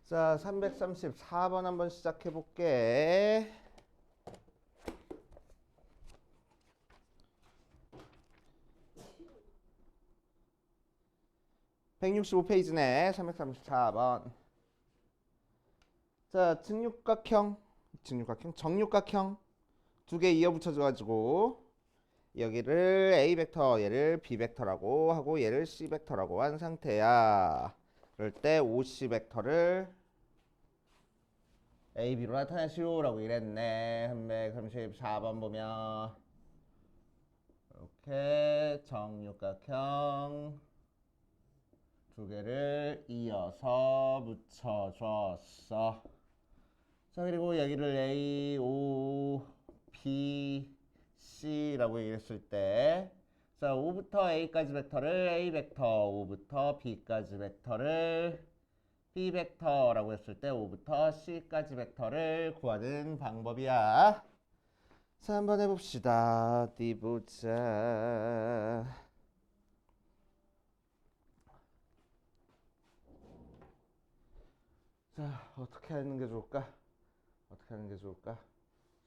자, 334번 한번 시작해 볼게. (165페이지네) 334번. 자, 정육각형 두 개 이어 붙여줘가지고 여기를 A 벡터, 얘를 B 벡터라고 하고 얘를 C 벡터라고 한 상태야. 그럴 때 OC 벡터를 A, B로 나타내시오라고 이랬네. 334번 보면 이렇게 정육각형 두 개를 이어서 붙여줬어. 자, 그리고 여기를 A, O, B, C라고 얘기했을 때, 자, O부터 A까지 벡터를 A 벡터, O부터 B까지 벡터를 B 벡터라고 했을 때 O부터 C까지 벡터를 구하는 방법이야. 자, 한번 해봅시다. 어디 보자. 자, 어떻게 하는 게 좋을까? 어떻게 하는 게 좋을까?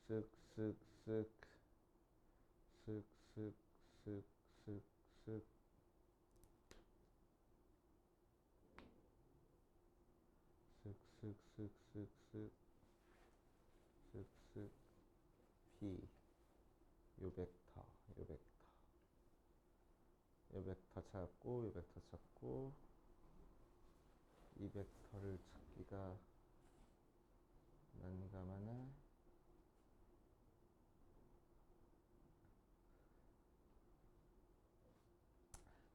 쓱쓱쓱 쓱쓱쓱쓱쓱쓱 쓱쓱쓱쓱쓱 쓱쓱 B 요 벡터 요 벡터 요 벡터 찾고 요 벡터 찾고 이 벡터를 찾기가 난감하네.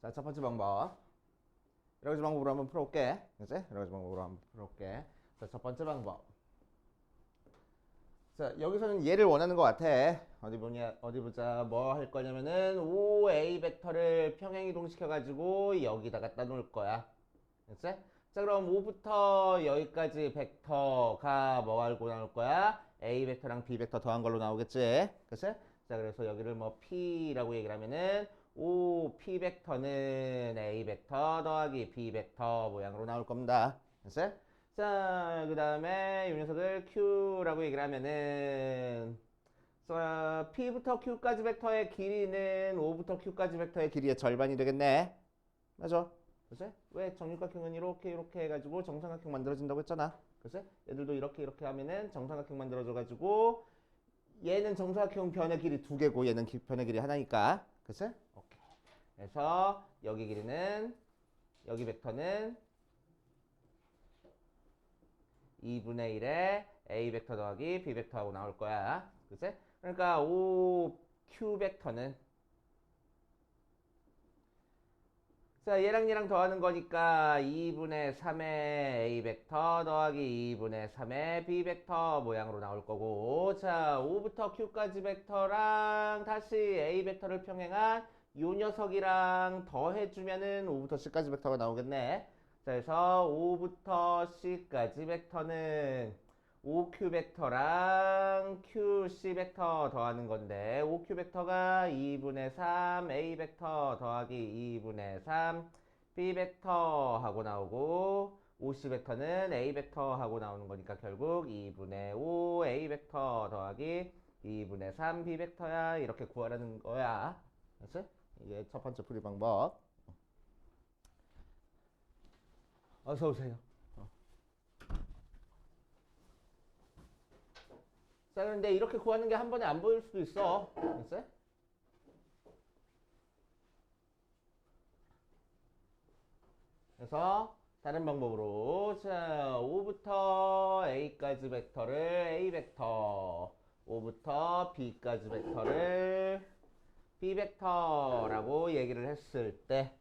자, 첫 번째 방법. 여러 가지 방법으로 한번 풀어볼게. 그치? 여러 가지 방법으로 한번 풀어볼게. 자, 첫 번째 방법. 자, 여기서는 얘를 원하는 것 같아. 어디 보냐, 어디 보자. 뭐 할 거냐면은 OA 벡터를 평행 이동시켜가지고 여기다 갖다 놓을 거야. 그치? 자, 그럼 O부터 여기까지 벡터가 뭐 알고 나올 거야? A 벡터랑 B 벡터 더한 걸로 나오겠지? 그치? 자, 그래서 여기를 뭐 P라고 얘기를 하면은 O, P 벡터는 A 벡터 더하기 B 벡터 모양으로 나올 겁니다. 그치? 자, 그 다음에 이 녀석을 Q라고 얘기를 하면은 자, P부터 Q까지 벡터의 길이는 O부터 Q까지 벡터의 길이의 절반이 되겠네. 맞아. 그치? 왜 정육각형은 이렇게 해가지고 정삼각형 만들어진다고 했잖아. 그치? 얘들도 이렇게 하면은 정삼각형 만들어져가지고 얘는 정사각형 변의 길이 두 개고 얘는 변의 길이 하나니까. 그치? 오케이. 그래서 여기 길이는 여기 벡터는 2분의 1에 A 벡터 더하기 B 벡터하고 나올 거야. 그치? 그러니까 OQ 벡터는 자, 얘랑 더하는 거니까 2분의 3의 A 벡터 더하기 2분의 3의 B 벡터 모양으로 나올 거고, 자, O부터 Q까지 벡터랑 다시 A 벡터를 평행한 요 녀석이랑 더해주면은 O부터 C까지 벡터가 나오겠네. 자, 그래서 O부터 C까지 벡터는 OQ 벡터랑 QC 벡터 더하는 건데 OQ 벡터가 2분의 3 A 벡터 더하기 2분의 3 B 벡터 하고 나오고 OC 벡터는 A 벡터 하고 나오는 거니까 결국 2분의 5 A 벡터 더하기 2분의 3 B 벡터야. 이렇게 구하라는 거야. 알았지? 이게 첫 번째 풀이 방법. 어서 오세요. 자, 그런데 이렇게 구하는 게 한 번에 안 보일 수도 있어. 알았어요? 그래서 다른 방법으로 자, 5부터 A까지 벡터를 A 벡터, 5부터 B까지 벡터를 B 벡터라고 얘기를 했을 때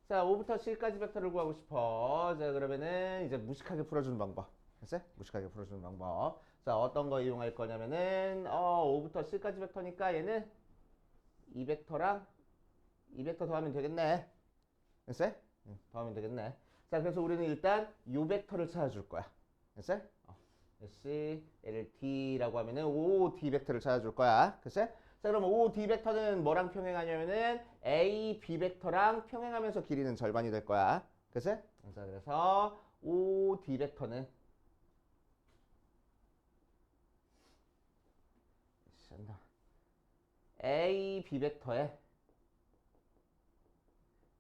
자, 5부터 C까지 벡터를 구하고 싶어. 자, 그러면은 이제 무식하게 풀어주는 방법. 됐어요? 무식하게 풀어주는 방법. 자, 어떤 거 이용할 거냐면은 5부터 C까지 벡터니까 얘는 이 벡터랑 이 벡터 더하면 되겠네. 됐어요? 더하면 되겠네. 자, 그래서 우리는 일단 요 벡터를 찾아줄 거야. 됐어요? C, L, D라고 하면은 O, D 벡터를 찾아줄 거야. 됐어요? 자, 그럼 O, D 벡터는 뭐랑 평행하냐면은 A, B 벡터랑 평행하면서 길이는 절반이 될 거야. 그치? 자, 그래서 O, D 벡터는 A, B 벡터의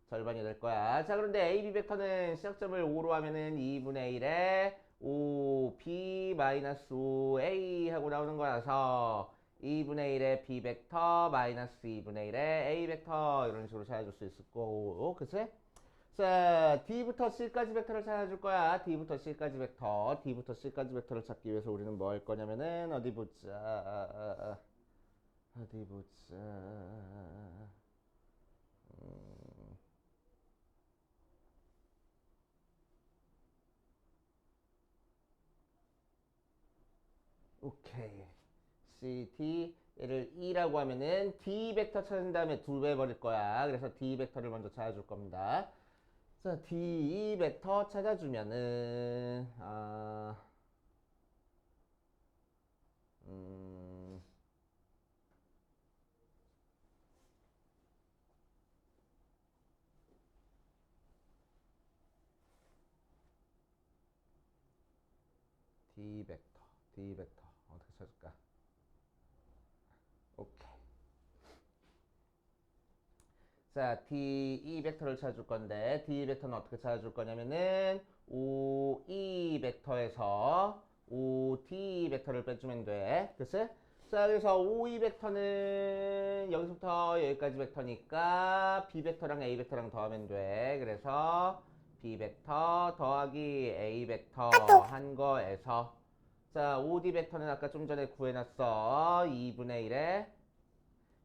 절반이 될 거야. 자, 그런데 A, B 벡터는 시작점을 5로 하면은 2분의 1에 5, B 마이너스 5, A 하고 나오는 거라서 2분의 1에 B 벡터 마이너스 2분의 1에 A 벡터 이런 식으로 찾아줄 수 있을 거고, 그치? 자, D부터 C까지 벡터를 찾아줄 거야. D부터 C까지 벡터. D부터 C까지 벡터를 찾기 위해서 우리는 뭐 할 거냐면은 어디 보자. 어디 보자. 오케이. C, D, 얘를 E라고 하면은 D 벡터 찾은 다음에 두 배 버릴 거야. 그래서 D 벡터를 먼저 찾아줄 겁니다. 자, D 벡터 찾아주면은, 음, D 벡터, D 벡터. 어떻게 찾을까? 오케이. 자, D 벡터를 찾을 건데, D 벡터는 어떻게 찾아줄 거냐면은, O, E 벡터에서 O, D 벡터를 빼주면 돼. 그치? 자, 그래서 O, E 벡터는 여기서부터 여기까지 벡터니까 B 벡터랑 A 벡터랑 더하면 돼. 그래서 B 벡터 더하기 A 벡터 한 거에서 자, OD 벡터는 아까 좀 전에 구해놨어. 2분의 1에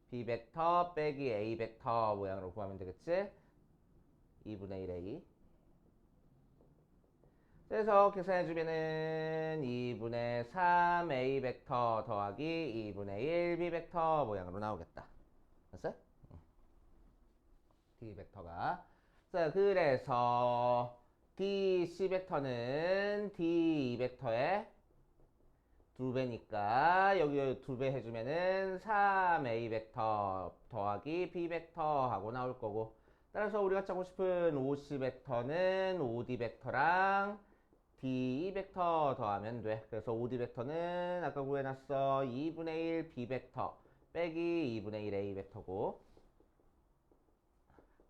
B 벡터 빼기 A 벡터 모양으로 구하면 되겠지? 2분의 1 A. 그래서 계산해주면은 2분의 3 A 벡터 더하기 2분의 1 B 벡터 모양으로 나오겠다. 됐어? D 벡터가. 자, 그래서 DC 벡터는 D 벡터의 두 배니까 여기 두 배 해주면은 3A 벡터 더하기 B 벡터 하고 나올 거고, 따라서 우리가 찾고 싶은 OC 벡터는 OD 벡터랑 D 벡터 더하면 돼. 그래서 OD 벡터는 아까 구해놨어. 2분의 1 B 벡터 빼기 2분의 1 A 벡터고,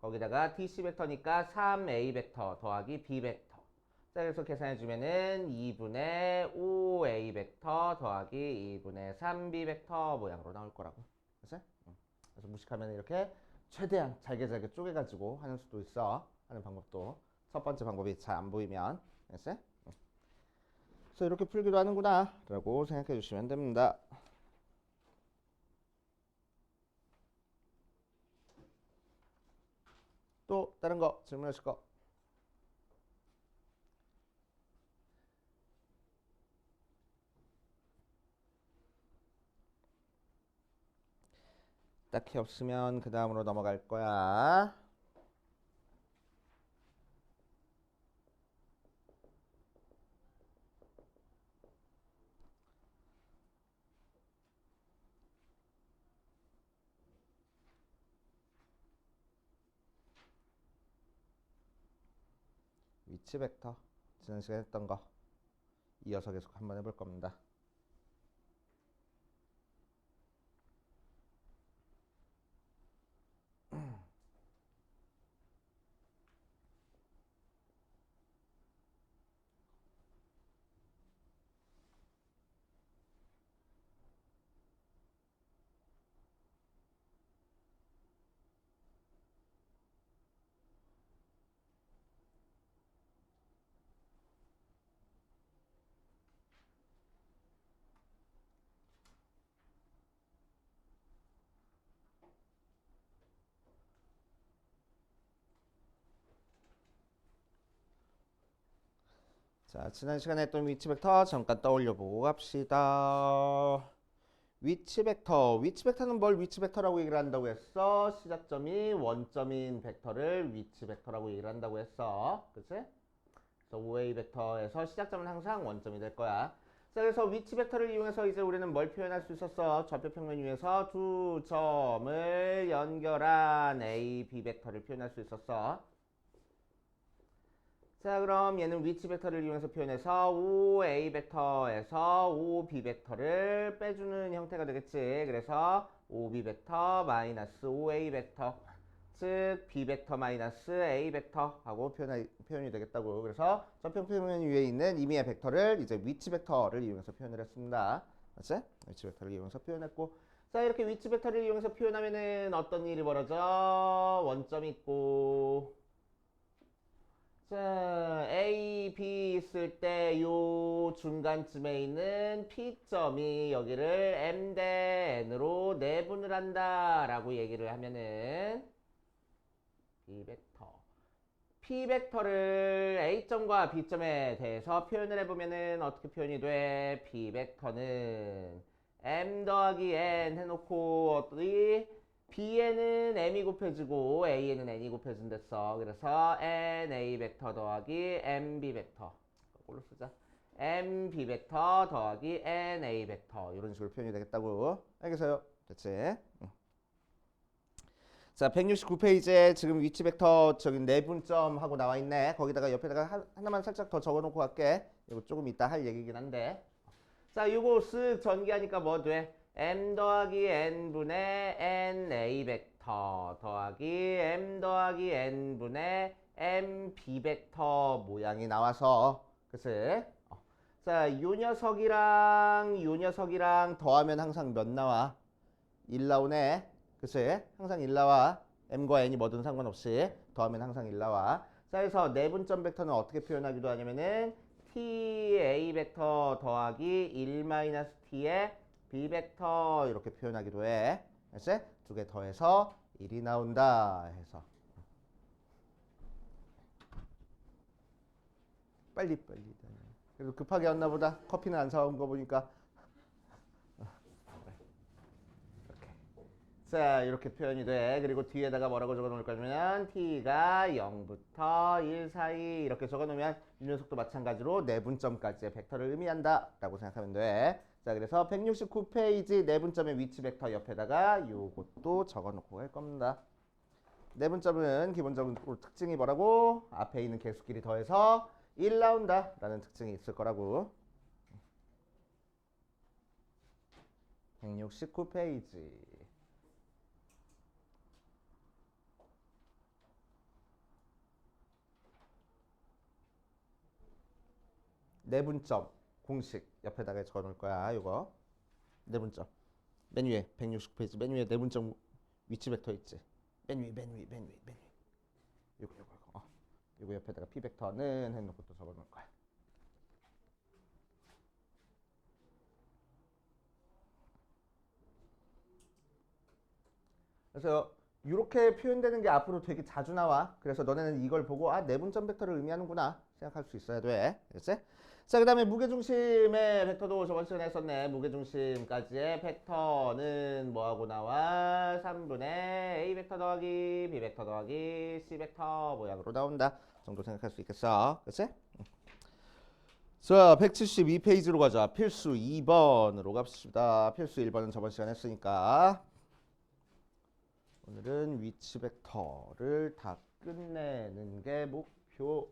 거기다가 DC 벡터니까 3A 벡터 더하기 B 벡터. 자, 그래서 계산해주면은 2분의 5A 벡터 더하기 2분의 3B 벡터 모양으로 나올 거라고. 그래서, 그래서 무식하면 이렇게 최대한 잘게 쪼개가지고 하는 수도 있어. 하는 방법도. 첫 번째 방법이 잘 안 보이면. 그래서 이렇게 풀기도 하는구나 라고 생각해 주시면 됩니다. 또 다른 거 질문하실 거? 딱히 없으면 그 다음으로 넘어갈 거야. 위치 벡터 지난 시간에 했던 거 이어서 계속 한번 해볼 겁니다. 자, 지난 시간에 했던 위치 벡터 잠깐 떠올려 보고 갑시다. 위치 벡터는 뭘 위치 벡터라고 얘기를 한다고 했어? 시작점이 원점인 벡터를 위치 벡터라고 얘기를 한다고 했어. 그치? 그래서 OA 벡터에서 시작점은 항상 원점이 될 거야. 자, 그래서 위치 벡터를 이용해서 이제 우리는 뭘 표현할 수 있었어? 좌표 평면 위에서 두 점을 연결한 A, B 벡터를 표현할 수 있었어. 자, 그럼 얘는 위치 벡터를 이용해서 표현해서 5a 벡터에서 5b 벡터를 빼주는 형태가 되겠지. 그래서 5b 벡터 마이너스 5a 벡터, 즉 b 벡터 마이너스 a 벡터 하고 표현이 되겠다고. 그래서 전평 표면 위에 있는 임의의 벡터를 이제 위치 벡터를 이용해서 표현을 했습니다. 맞지? 위치 벡터를 이용해서 표현했고, 자, 이렇게 위치 벡터를 이용해서 표현하면은 어떤 일이 벌어져? 원점이 있고, 자, A, B 있을 때 요 중간쯤에 있는 P점이 여기를 M 대 N으로 내분을 한다라고 얘기를 하면은 B 벡터. P 벡터를 A점과 B점에 대해서 표현을 해보면은 어떻게 표현이 돼? P 벡터는 M 더하기 N 해놓고 어떠니? B에는 M이 곱해지고 A에는 N이 곱해진댔어. 그래서 NA 벡터 더하기 MB 벡터. 이걸로 쓰자. MB 벡터 더하기 NA 벡터. 이런 식으로 표현이 되겠다고. 알겠어요? 됐지? 응. 자, 169페이지에 지금 위치 벡터 저기 내분점 하고 나와 있네. 거기다가 옆에다가 하나만 살짝 더 적어놓고 갈게. 이거 조금 이따 할 얘기긴 한데. 자, 이거 쓱 전개하니까 뭐 돼? M 더하기 N분의 NA 벡터 더하기 M 더하기 N분의 MB 벡터 모양이 나와서, 그치? 자, 요 녀석이랑 더하면 항상 몇 나와? 1 나오네. 그치? 항상 1 나와. M과 N이 뭐든 상관없이 더하면 항상 1 나와. 자, 그래서 내분점 벡터는 어떻게 표현하기도 하냐면은 TA 벡터 더하기 1-T의 B 벡터 이렇게 표현하기도 해. 알지? 두 개 더해서 1이 나온다 해서. 빨리. 그래도 급하게 왔나 보다. 커피는 안 사온 거 보니까. 이렇게. 자, 이렇게 표현이 돼. 그리고 뒤에다가 뭐라고 적어 놓을 거냐면 T가 0부터 1 사이 이렇게 적어 놓으면 이 녀석도 마찬가지로 내분점까지의 벡터를 의미한다 라고 생각하면 돼. 자, 그래서 169페이지 내분점의 위치 벡터 옆에다가 요것도 적어 놓고 갈 겁니다. 내분점은 기본적으로 특징이 뭐라고? 앞에 있는 개수끼리 더해서 1 나온다 라는 특징이 있을 거라고. 169페이지. 내분점 공식 옆에다가 적어 놓을 거야. 요거 내분점 맨 위에 169페이지 맨 위에 내분점 위치 벡터 있지. 맨 위. 요거 옆에다가 P 벡터는 해놓고 또 적어 놓을 거야. 그래서 이렇게 표현되는 게 앞으로 되게 자주 나와. 그래서 너네는 이걸 보고 아, 내분점 벡터를 의미하는구나 생각할 수 있어야 돼. 알겠지? 자, 그 다음에 무게중심의 벡터도 저번 시간에 했었네. 무게중심까지의 벡터는 뭐하고 나와? 3분의 A 벡터 더하기 B 벡터 더하기 C 벡터 모양으로 나온다 정도 생각할 수 있겠어. 그치? 자, 172페이지로 가자. 필수 2번으로 갑시다. 필수 1번은 저번 시간에 했으니까 오늘은 위치 벡터를 다 끝내는 게 목표.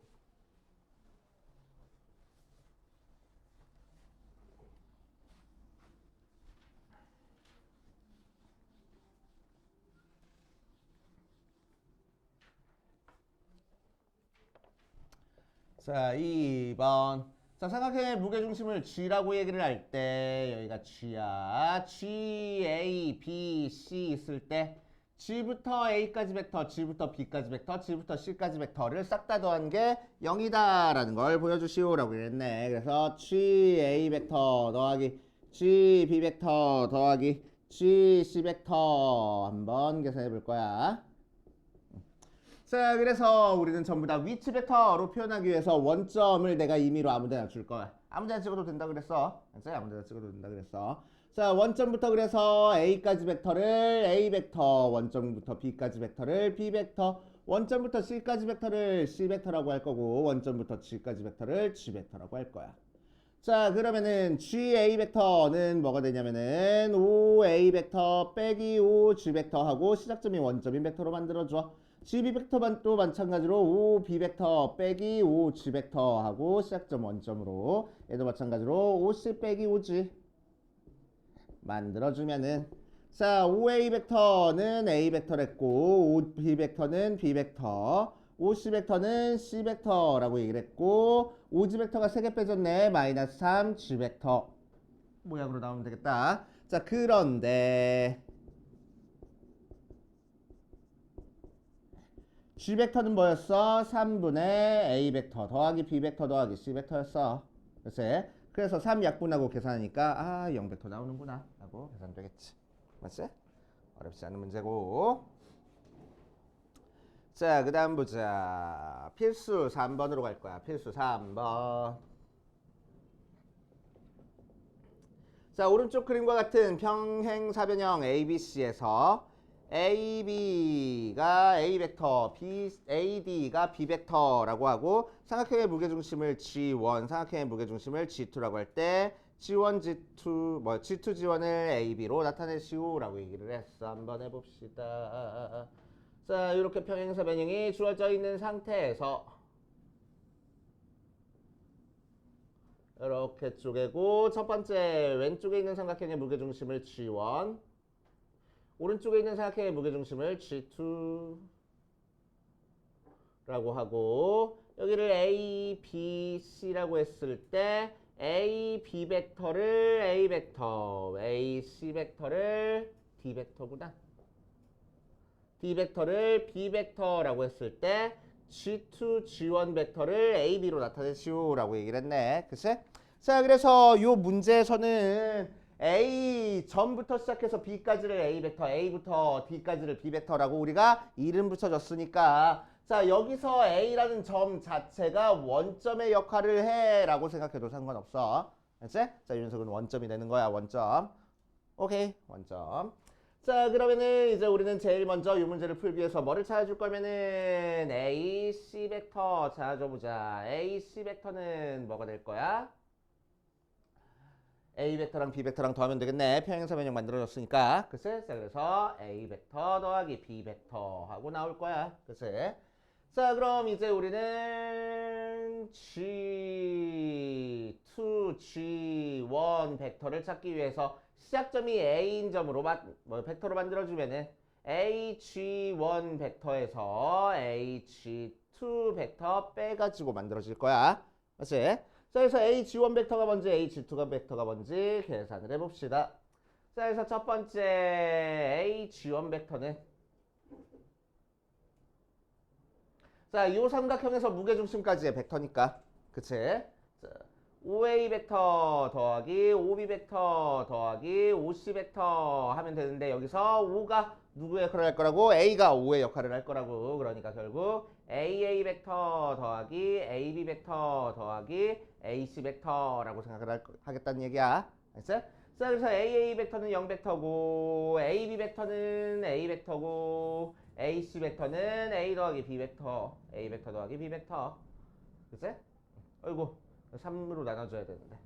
자, 2번. 자, 삼각형의 무게중심을 G라고 얘기를 할 때 여기가 G야. G, A, B, C 있을 때 G부터 A까지 벡터, G부터 B까지 벡터, G부터 C까지 벡터를 싹 다 더한 게 0이다라는 걸 보여주시오라고 했네. 그래서 G, A 벡터 더하기 G, B 벡터 더하기 G, C 벡터 한번 계산해 볼 거야. 자, 그래서 우리는 전부 다 위치 벡터로 표현하기 위해서 원점을 내가 임의로 아무데나 줄 거야. 아무데나 찍어도 된다 그랬어. 아무데나 찍어도 된다 그랬어. 자, 원점부터 그래서 A까지 벡터를 A 벡터, 원점부터 B까지 벡터를 B 벡터, 원점부터 C까지 벡터를 C 벡터라고 할 거고, 원점부터 G까지 벡터를 G 벡터라고 할 거야. 자, 그러면은 GA 벡터는 뭐가 되냐면은 5A 벡터 빼기 5G 벡터 하고 시작점이 원점인 벡터로 만들어줘. GB 벡터도 마찬가지로 OB 벡터 빼기 OG 벡터 하고 시작점 원점으로 얘도 마찬가지로 OC 빼기 OG 만들어주면은 자, OA 벡터는 A 벡터랬고 OB 벡터는 B 벡터 OC 벡터는 C 벡터라고 얘기를 했고 OG 벡터가 3개 빼졌네. 마이너스 3 G 벡터 모양으로 나오면 되겠다. 자, 그런데 G 벡터는 뭐였어? 3분의 A 벡터 더하기 B 벡터 더하기 C 벡터였어. 그치? 그래서 3 약분하고 계산하니까 0 벡터 나오는구나 하고 계산되겠지. 맞지? 어렵지 않은 문제고. 자, 그 다음 보자. 필수 3번으로 갈 거야. 필수 3번. 자, 오른쪽 그림과 같은 평행사변형 ABC에서 AB가 A 벡터, AD가 B 벡터라고 하고 삼각형의 무게중심을 G1, 삼각형의 무게중심을 G2라고 할 때 G1, G2, G2, G1을 AB로 나타내시오라고 얘기를 했어. 한번 해봅시다. 자, 이렇게 평행사변형이 주어져 있는 상태에서 이렇게 쪼개고 첫 번째 왼쪽에 있는 삼각형의 무게중심을 G1, 오른쪽에 있는 삼각형의 무게중심을 G2라고 하고 여기를 A, B, C라고 했을 때 A, B 벡터를 A 벡터, A, C 벡터를 D 벡터구나. D 벡터를 B 벡터라고 했을 때 G2, G1 벡터를 AB로 나타내시오라고 얘기를 했네. 그치? 자, 그래서 요 문제에서는 A 점부터 시작해서 B까지를 A 벡터, A부터 D까지를 B 벡터라고 우리가 이름 붙여줬으니까 자, 여기서 A라는 점 자체가 원점의 역할을 해 라고 생각해도 상관없어. 알지? 자, 윤석은 원점이 되는 거야. 원점. 오케이. 원점. 자, 그러면은 이제 우리는 제일 먼저 이 문제를 풀기 위해서 뭐를 찾아줄 거면은 A, C 벡터 찾아줘보자. A, C 벡터는 뭐가 될 거야? A 벡터랑 B 벡터랑 더하면 되겠네. 평행사변형 만들어졌으니까. 그치? 자, 그래서 A 벡터 더하기 B 벡터 하고 나올 거야. 그치? 자, 그럼 이제 우리는 G2, G1 벡터를 찾기 위해서 시작점이 A인 점으로 벡터로 만들어주면은 AG1 벡터에서 AG2 벡터 빼가지고 만들어질 거야. 맞지? 자, 그래서 AG1 벡터가 뭔지 AG2 벡터가 뭔지 계산을 해봅시다. 자, 그래서 첫 번째 AG1 벡터는 자, 이 삼각형에서 무게중심까지의 벡터니까 그치? 자, OA 벡터 더하기 OB 벡터 더하기 OC 벡터 하면 되는데 여기서 O가 누구의 역할을 할 거라고? A가 O의 역할을 할 거라고. 그러니까 결국 AA 벡터 더하기 AB 벡터 더하기 AC 벡터라고 생각을 하겠다는 얘기야. 알겠지? 자, 그래서 AA 벡터는 0 벡터고 AB 벡터는 A 벡터고 AC 벡터는 A 더하기 B 벡터, A 벡터 더하기 B 벡터. 그치? 어이구 3으로 나눠줘야 되는데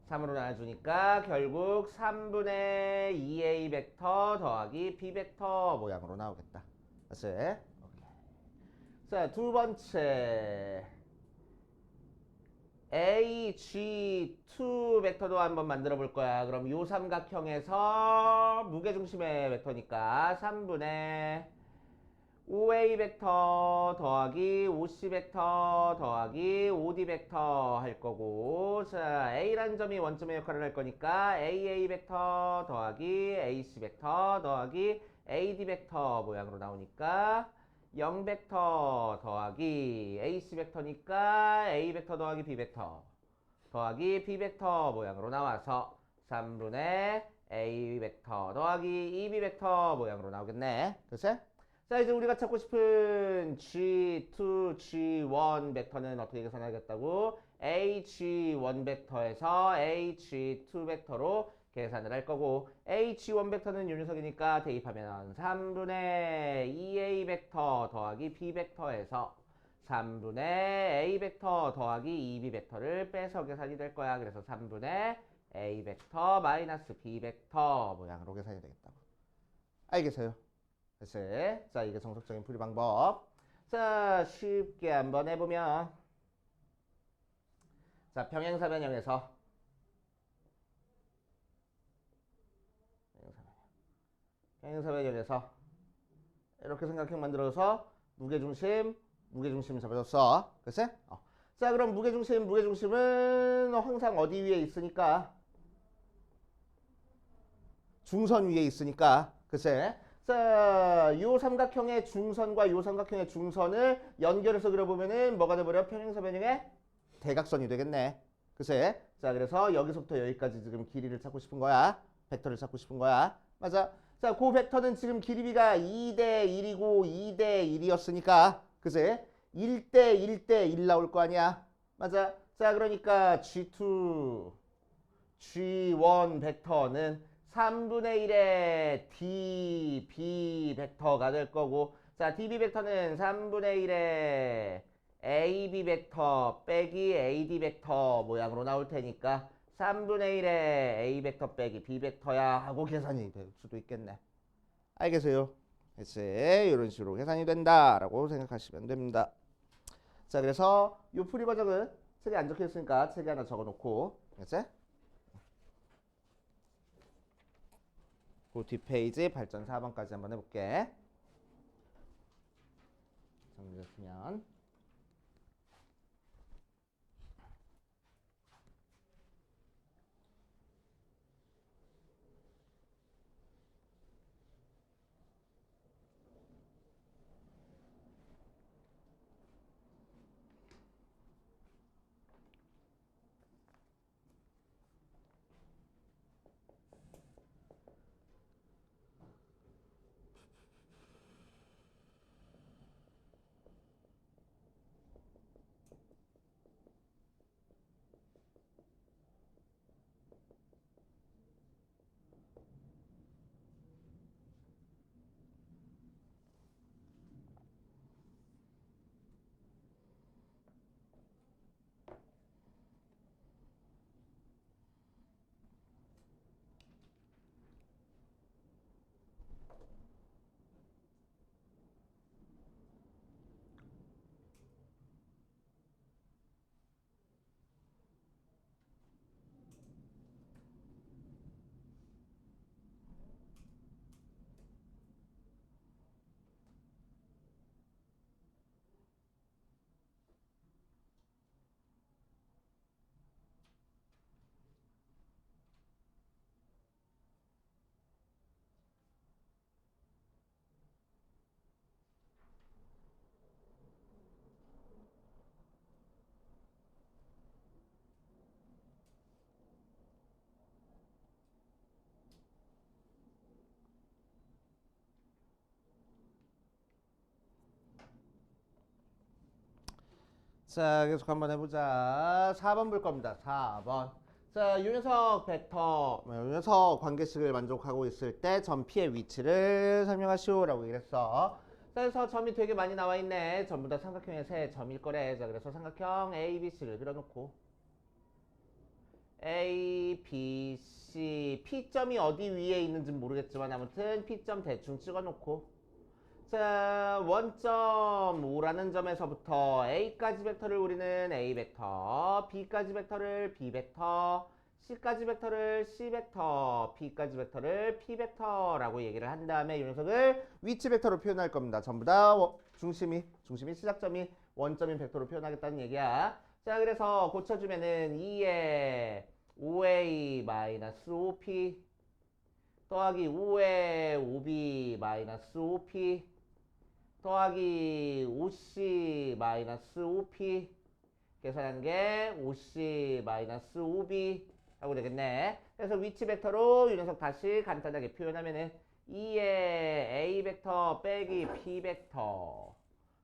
3으로 나눠주니까 결국 3분의 2A 벡터 더하기 B 벡터 모양으로 나오겠다. 그치? 오케이. 자, 두 번째 AG2 벡터도 한번 만들어 볼 거야. 그럼 요 삼각형에서 무게중심의 벡터니까 3분의 OA 벡터 더하기 OC 벡터 더하기 OD 벡터 할 거고 자 A라는 점이 원점의 역할을 할 거니까 AA 벡터 더하기 AC 벡터 더하기 AD 벡터 모양으로 나오니까 0 벡터 더하기 AC 벡터니까 A 벡터 더하기 B 벡터 더하기 B 벡터 모양으로 나와서 3분의 A 벡터 더하기 EB 벡터 모양으로 나오겠네. 그치? 자, 이제 우리가 찾고 싶은 G2, G1 벡터는 어떻게 계산하겠다고? AG1 벡터에서 AG2 벡터로 계산을 할 거고 AG1 벡터는 윤석이니까 대입하면 3분의 2A 벡터 더하기 B 벡터에서 3분의 A 벡터 더하기 2B 벡터를 빼서 계산이 될 거야. 그래서 3분의 A 벡터 마이너스 B 벡터 모양으로 계산이 되겠다고. 알겠어요? 그치? 자, 이게 정석적인 풀이 방법. 자, 쉽게 한번 해보면 자, 평행사 변형에서 평행사 변형에서 이렇게 삼각형 만들어서 무게중심 잡아줬어. 그치? 자, 그럼 무게중심은 항상 어디 위에 있으니까? 중선 위에 있으니까. 그치? 자, 요 삼각형의 중선과 요 삼각형의 중선을 연결해서 그려보면은 뭐가 돼버려? 평행사 변형의 대각선이 되겠네. 그치? 자, 그래서 여기서부터 여기까지 지금 길이를 찾고 싶은 거야. 벡터를 찾고 싶은 거야. 맞아. 자, 그 벡터는 지금 길이가 2대 1이고 2대 1이었으니까. 그치? 1대 1대 1 나올 거 아니야. 맞아. 자, 그러니까 G2, G1 벡터는 3분의 1의 DB 벡터가 될 거고, 자, DB 벡터는 3분의 1의 AB 벡터 빼기 AD 벡터 모양으로 나올 테니까 3분의 1의 A 벡터 빼기 B 벡터야 하고 계산이 될 수도 있겠네. 알겠어요? 그치? 이런 식으로 계산이 된다라고 생각하시면 됩니다. 자, 그래서 이 풀이 과정은 책에 안 적혀 있으니까 책에 하나 적어 놓고, 그치? 그 뒷페이지 발전 4번까지 한번 해볼게. 정리됐으면. 자, 계속 한번 해보자. 4번 볼 겁니다. 4번. 자, 요 녀석 벡터, 요 녀석 관계식을 만족하고 있을 때 점 P의 위치를 설명하시오라고 얘기했어. 자, 그래서 점이 되게 많이 나와 있네. 전부 다 삼각형의 세 점일 거래. 자, 그래서 삼각형 A, B, C를 그려놓고 A, B, C, P점이 어디 위에 있는지 모르겠지만 아무튼 P점 대충 찍어놓고 자, 원점 5라는 점에서부터 A까지 벡터를 우리는 A 벡터, B까지 벡터를 B 벡터, C까지 벡터를 C 벡터, P까지 벡터를 P 벡터라고 얘기를 한 다음에 이 녀석을 위치 벡터로 표현할 겁니다. 전부 다 중심이 시작점이 원점인 벡터로 표현하겠다는 얘기야. 자, 그래서 고쳐주면은 2에 5A-5P 더하기 5에 5B 마이너스 5P 더하기 5C 마이너스 5P 계산한 게 5C 마이너스 5B 하고 되겠네. 그래서 위치 벡터로 이 녀석 다시 간단하게 표현하면은 2의 A 벡터 빼기 P 벡터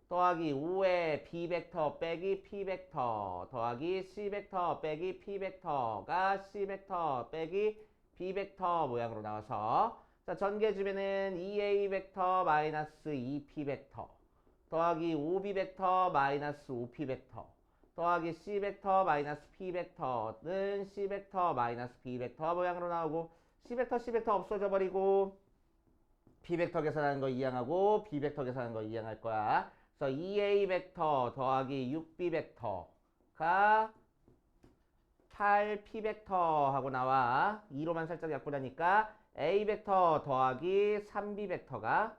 더하기 5의 B 벡터 빼기 P 벡터 더하기 C 벡터 빼기 P 벡터가 C 벡터 빼기 B 벡터 모양으로 나와서 자, 전개해주면은 2A 벡터 마이너스 2P 벡터 더하기 5B 벡터 마이너스 5P 벡터 더하기 C 벡터 마이너스 P 벡터는 C 벡터 마이너스 B 벡터 모양으로 나오고 C 벡터 없어져 버리고 B벡터 계산하는 거 이항하고 B벡터 계산하는 거 이항할 거야. 그래서 2A 벡터 더하기 6B 벡터가 8P 벡터 하고 나와. 2로만 살짝 약분하니까 A 벡터 더하기 3B 벡터가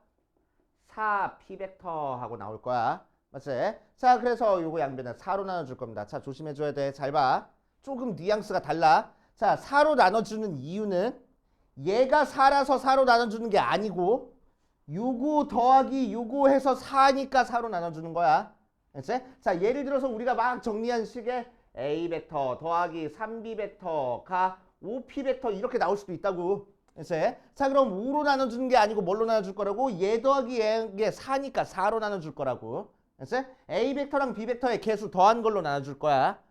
4P 벡터 하고 나올 거야. 맞지? 자, 그래서 요거 양변은 4로 나눠줄 겁니다. 자, 조심해줘야 돼. 잘 봐. 조금 뉘앙스가 달라. 자, 4로 나눠주는 이유는 얘가 4라서 4로 나눠주는 게 아니고 요거 더하기 요거 해서 4니까 4로 나눠주는 거야. 알지? 자, 예를 들어서 우리가 막 정리한 식의 A 벡터 더하기 3B 벡터가 5P 벡터 이렇게 나올 수도 있다고. 알지? 자, 그럼 5로 나눠주는 게 아니고 뭘로 나눠줄 거라고? 얘 더하기 얘게 4니까 4로 나눠줄 거라고. 알지? A 벡터랑 B 벡터의 개수 더한 걸로 나눠줄 거야.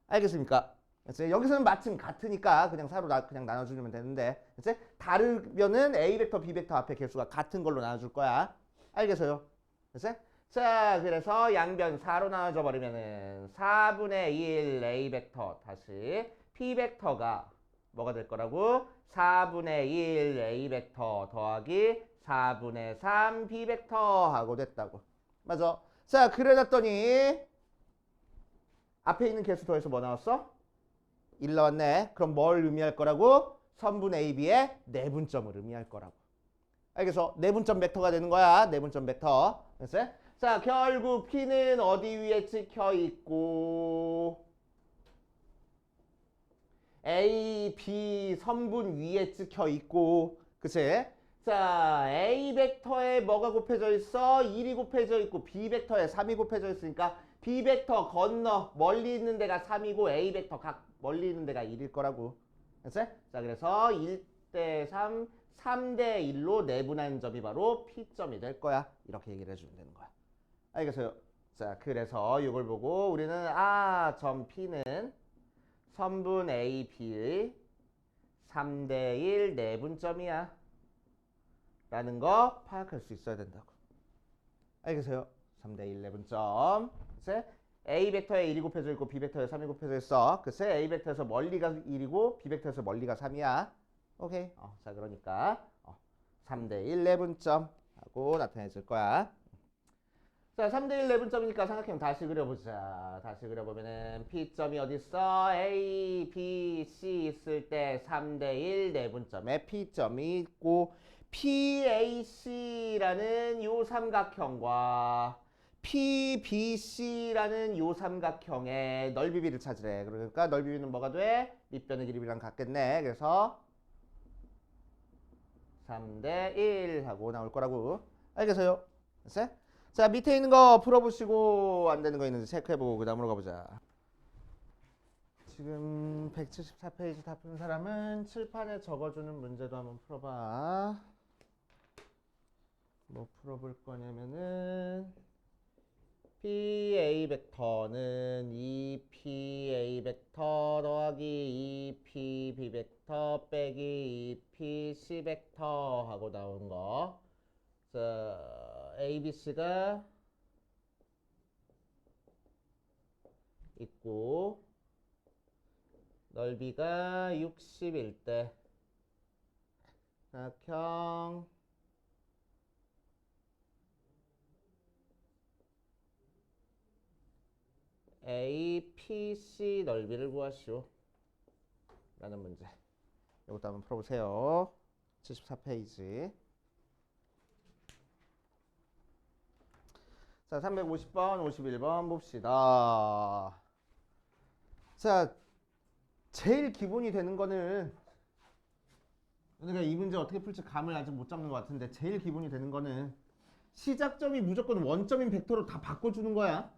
알겠습니까? 알지? 여기서는 마침 같으니까 그냥 4로 그냥 나눠주면 되는데, 알지? 다르면은 A 벡터, B 벡터 앞에 개수가 같은 걸로 나눠줄 거야. 알겠어요? 알지? 자, 그래서 양변 4로 나눠져 버리면은 4분의 1 A 벡터 다시 P 벡터가 뭐가 될 거라고? 4분의 1 A 벡터 더하기 4분의 3 B 벡터 하고 됐다고. 맞아. 자, 그래 놨더니 앞에 있는 개수 더해서 뭐 나왔어? 1 나왔네. 그럼 뭘 의미할 거라고? 선분 AB의 내분점을 의미할 거라고. 알겠어? 내분점 벡터가 되는 거야. 내분점 벡터. 됐어? 자, 결국 P는 어디 위에 찍혀 있고 A, B 선분 위에 찍혀 있고, 그치? 자, A 벡터에 뭐가 곱해져 있어? 1이 곱해져 있고 B 벡터에 3이 곱해져 있으니까 B 벡터 건너 멀리 있는 데가 3이고 A 벡터 각 멀리 있는 데가 1일 거라고. 그치? 자, 그래서 1대 3, 3대 1로 내분하는 점이 바로 P점이 될 거야. 이렇게 얘기를 해주면 되는 거야. 알겠어요? 자, 그래서 이걸 보고 우리는 점 P는 선분 A, B의 3대 1 내분점이야 라는 거 파악할 수 있어야 된다고. 알겠어요? 3대 1 내분점. 글쎄 A 벡터에 1이 곱해져 있고 B 벡터에 3이 곱해져 있어. 글쎄 A 벡터에서 멀리가 1이고 B 벡터에서 멀리가 3이야. 오케이. 자, 그러니까 3대 1 내분점 하고 나타내질 거야. 자, 3대 1 내분점이니까 삼각형 다시 그려보자. 다시 그려보면은 P점이 어디 있어? A, B, C 있을 때 3대 1 내분점에 P점이 있고 PAC라는 요 삼각형과 PBC라는 요 삼각형의 넓이비를 찾으래. 그러니까 넓이비는 뭐가 돼? 밑변의 길이비랑 같겠네. 그래서 3대 1 하고 나올 거라고. 알겠어요? 됐어요? 자, 밑에 있는 거 풀어보시고 안 되는 거 있는지 체크해보고 그 다음으로 가보자. 지금 174페이지 다 푼 사람은 칠판에 적어주는 문제도 한번 풀어봐. 뭐 풀어볼 거냐면은 PA 벡터는 2PA 벡터 더하기 2PB 벡터 빼기 2PC 벡터 하고 나온 거. 자, ABC가 있고 넓이가 60일 때 삼각형 APC 넓이를 구하시오 라는 문제. 이것도 한번 풀어보세요. 74페이지. 자, 350번, 51번 봅시다. 자, 제일 기본이 되는 거는 우리가 이 문제 어떻게 풀지 감을 아직 못 잡는 것 같은데 제일 기본이 되는 거는 시작점이 무조건 원점인 벡터로 다 바꿔주는 거야.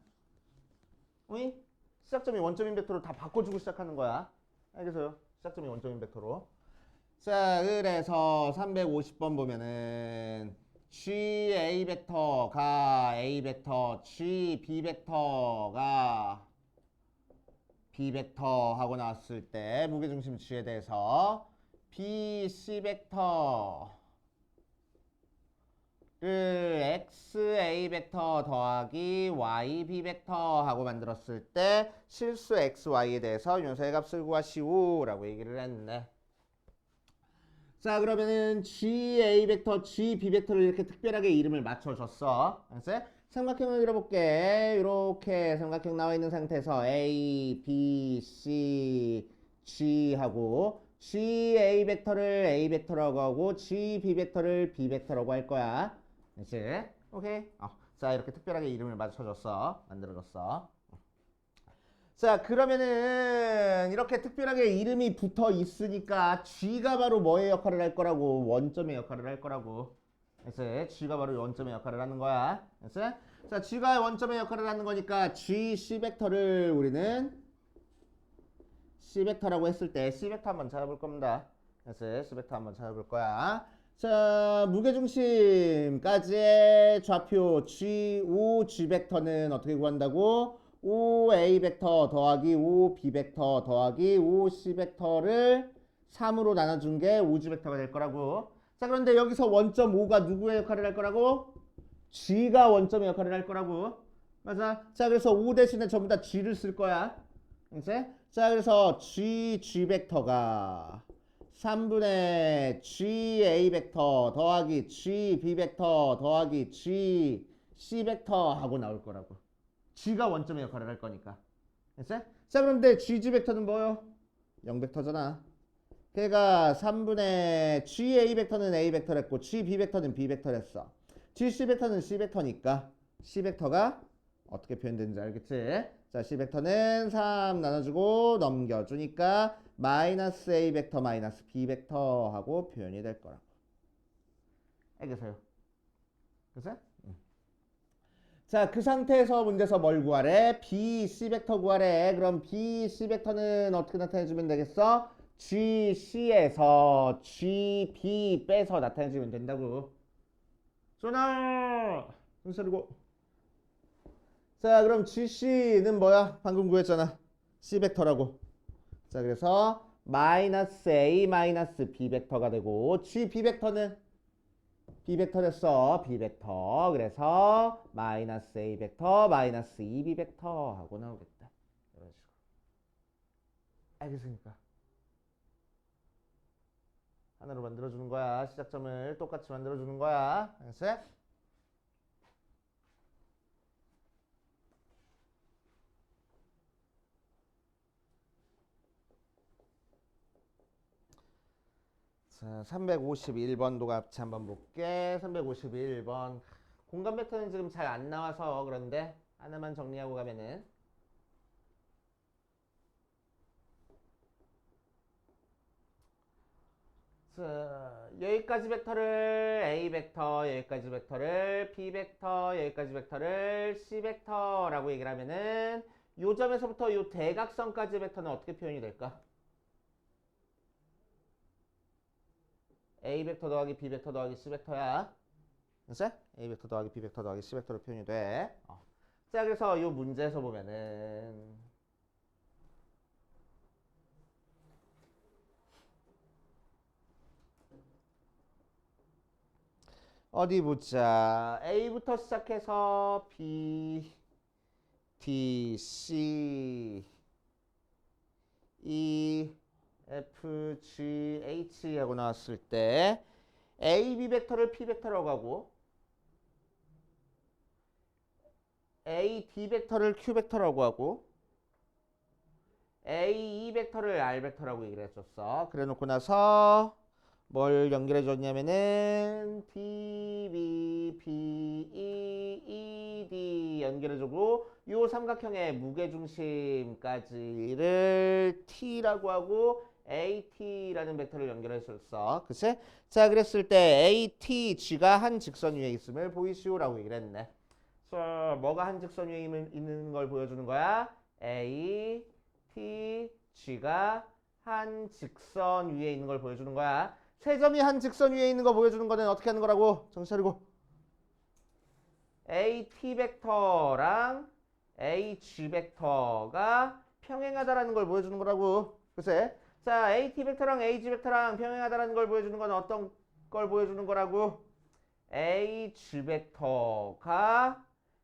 어이? 시작점이 원점인 벡터로 다 바꿔주고 시작하는 거야. 알겠어요? 시작점이 원점인 벡터로. 자, 그래서 350번 보면은 GA 벡터가 A 벡터, GB 벡터가 B 벡터 하고 나왔을 때 무게중심 G에 대해서 BC 벡터를 XA 벡터 더하기 YB 벡터 하고 만들었을 때 실수 XY에 대해서 윤서의 값을 구하시오 라고 얘기를 했네. 자, 그러면은 GA 벡터, GB 벡터를 이렇게 특별하게 이름을 맞춰줬어. 알았어? 삼각형을 그려볼게. 이렇게 삼각형 나와 있는 상태에서 A, B, C, G 하고 GA 벡터를 A 벡터라고 하고 GB 벡터를 B 벡터라고 할 거야. 알았지? 오케이. 자, 이렇게 특별하게 이름을 맞춰줬어. 만들어줬어. 자, 그러면은 이렇게 특별하게 이름이 붙어 있으니까 G가 바로 뭐의 역할을 할 거라고? 원점의 역할을 할 거라고. 그래서 G가 바로 원점의 역할을 하는 거야. 그래서 자, G가 원점의 역할을 하는 거니까 G C 벡터를 우리는 C 벡터라고 했을 때 C 벡터 한번 찾아볼 겁니다. 그래서 C 벡터 한번 찾아볼 거야. 자, 무게중심까지의 좌표 G, O, G 벡터는 어떻게 구한다고? OA 벡터 더하기 OB 벡터 더하기 OC 벡터를 3으로 나눠준 게 OG 벡터가 될 거라고. 자, 그런데 여기서 원점 5가 누구의 역할을 할 거라고? G가 원점의 역할을 할 거라고. 맞아. 자, 그래서 5 대신에 전부 다 G를 쓸 거야. 이제 자, 그래서 G 벡터가 3분의 GA 벡터 더하기 GB 벡터 더하기 GC 벡터 하고 나올 거라고. G가 원점의 역할을 할 거니까. 됐어? 자, 그런데 GG 벡터는 뭐요? 0 벡터잖아. 걔가 3분의 GA 벡터는 A 벡터랬고 GB 벡터는 B 벡터랬어. GC 벡터는 C 벡터니까 C 벡터가 어떻게 표현되는지 알겠지? 자, C 벡터는 3 나눠주고 넘겨주니까 마이너스 A 벡터 마이너스 B 벡터 하고 표현이 될 거라고. 알겠어요? 그래서? 자, 그 상태에서 문제에서 뭘 구하래? B, C 벡터 구하래. 그럼 B, C 벡터는 어떻게 나타내주면 되겠어? G, C에서 G, B 빼서 나타내주면 된다고. 전화! 눈사리고. 자, 그럼 G, C는 뭐야? 방금 구했잖아. C 벡터라고. 자, 그래서 마이너스 A 마이너스 B 벡터가 되고 G, B 벡터는 B 벡터 됐어. B 벡터. 그래서 마이너스 A 벡터 마이너스 2B 벡터 하고 나오겠다. 이런 식으로. 알겠습니까? 하나로 만들어주는 거야. 시작점을 똑같이 만들어주는 거야. 알겠어? 자, 351번 도갑치 한번 볼게. 351번. 공간 벡터는 지금 잘 안 나와서 그런데 하나만 정리하고 가면은 자, 여기까지 벡터를 A 벡터, 여기까지 벡터를 B 벡터, 여기까지 벡터를 C 벡터라고 얘기를 하면은 요 점에서부터 요 대각선까지 벡터는 어떻게 표현이 될까? A 벡터 더하기 B 벡터 더하기 C 벡터야. 그치? A 벡터 더하기 B 벡터 더하기 C 벡터로 표현이 돼. 자, 그래서 요 문제에서 보면은 어디 보자. A부터 시작해서 B, D, C, E, F, G, H 하고 나왔을 때 A, B 벡터를 P 벡터라고 하고 A, D 벡터를 Q 벡터라고 하고 A, E 벡터를 R 벡터라고 얘기를 했었어. 그래 놓고 나서 뭘 연결해 줬냐면은 D, B, P, E, E, D 연결해 주고 요 삼각형의 무게중심까지를 T라고 하고 AT라는 벡터를 연결해 줬어. 그치? 자, 그랬을 때 AT, G가 한 직선 위에 있음을 보이시오라고 얘기를 했네. 자, 뭐가 한 직선 위에 있는 걸 보여주는 거야? A, T, G가 한 직선 위에 있는 걸 보여주는 거야. 세 점이 한 직선 위에 있는 거 보여주는 거는 어떻게 하는 거라고? 정신 차리고. AT 벡터랑 AG 벡터가 평행하다라는 걸 보여주는 거라고. 글쎄. 자, AT 벡터랑 AG 벡터랑 평행하다라는 걸 보여주는 건 어떤 걸 보여주는 거라고? AG 벡터가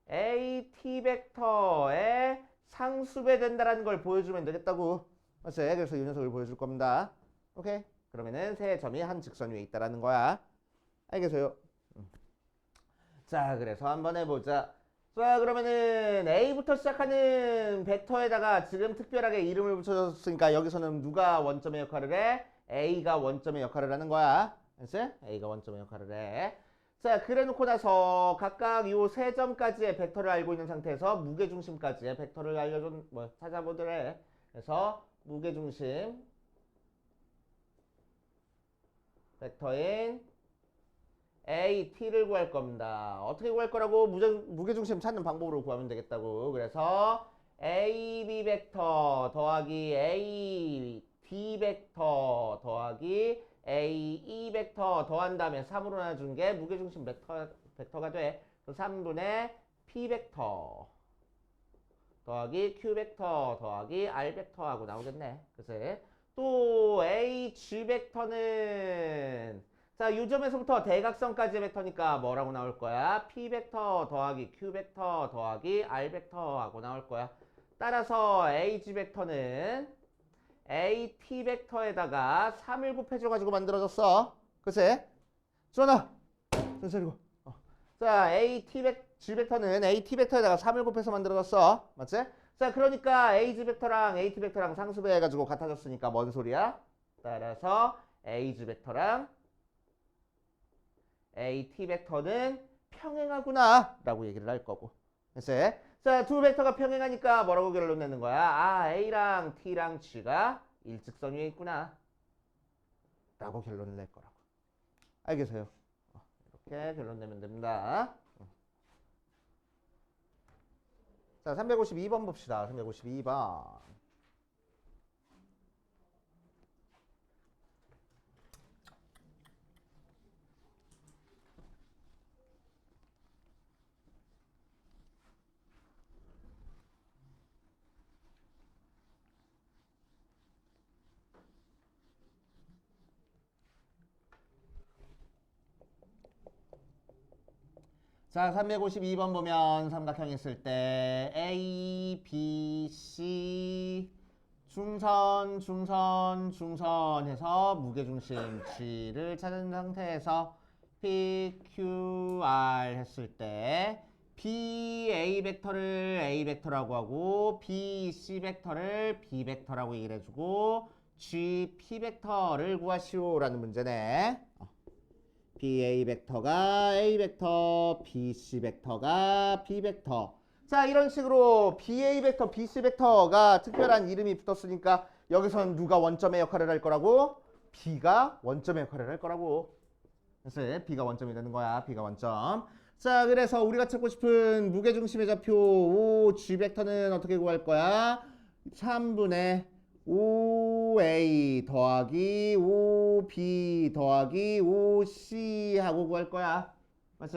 AT 벡터의 상수배 된다라는 걸 보여주면 되겠다고. 글쎄. 그래서 이 녀석을 보여줄 겁니다. 오케이. 그러면은 세 점이 한 직선 위에 있다라는 거야. 알겠어요? 자, 그래서 한번 해보자. 자, 그러면은 A부터 시작하는 벡터에다가 지금 특별하게 이름을 붙여줬으니까 여기서는 누가 원점의 역할을 해? A가 원점의 역할을 하는 거야. 알지? A가 원점의 역할을 해. 자, 그래 놓고 나서 각각 요 세 점까지의 벡터를 알고 있는 상태에서 무게중심까지의 벡터를 알려준, 찾아보더래. 그래서 무게중심 벡터인 A, T를 구할 겁니다. 어떻게 구할 거라고? 무게중심 찾는 방법으로 구하면 되겠다고. 그래서 A, B 벡터 더하기 A, D 벡터 더하기 A, E 벡터 더한 다음에 3으로 나눠준 게 무게중심 벡터가 돼. 3분의 P 벡터 더하기 Q 벡터 더하기 R 벡터하고 나오겠네. 그치? 또 H 벡터는 자, 이 점에서부터 대각선까지의 벡터니까 뭐라고 나올 거야? P 벡터 더하기 Q 벡터 더하기 R 벡터 하고 나올 거야. 따라서 H 벡터는 AT 벡터에다가 3을 곱해줘가지고 만들어졌어. 그치? 주원아! 천천히 고. 자, G 벡터는 AT 벡터에다가 3을 곱해서 만들어졌어. 맞지? 자, 그러니까 AG 벡터랑 AT 벡터랑 상수배해가지고 같아졌으니까 뭔 소리야? 따라서 AG 벡터랑 AT 벡터는 평행하구나 라고 얘기를 할 거고. 그치? 자, 두 벡터가 평행하니까 뭐라고 결론 내는 거야? 아, A랑 T랑 G가 일직선 위에 있구나 라고 결론을 낼 거라고. 알겠어요? 이렇게 결론 내면 됩니다. 자, 352번 봅시다. 352번. 자, 352번 보면 삼각형 있을 때 A, B, C 중선, 중선, 중선 해서 무게중심 G를 찾은 상태에서 P, Q, R 했을 때 B, A 벡터를 A 벡터라고 하고 B, C 벡터를 B 벡터라고 얘기를 해주고 G, P 벡터를 구하시오라는 문제네. BA 벡터가 A 벡터, BC 벡터가 B 벡터. 자, 이런 식으로 BA 벡터, BC 벡터가 특별한 이름이 붙었으니까 여기서는 누가 원점의 역할을 할 거라고? B가 원점의 역할을 할 거라고. 그래서 B가 원점이 되는 거야. B가 원점. 자, 그래서 우리가 찾고 싶은 무게중심의 좌표 OG 벡터는 어떻게 구할 거야? 3분의 5A 더하기 5B 더하기 5C 하고 구할 거야. 맞지?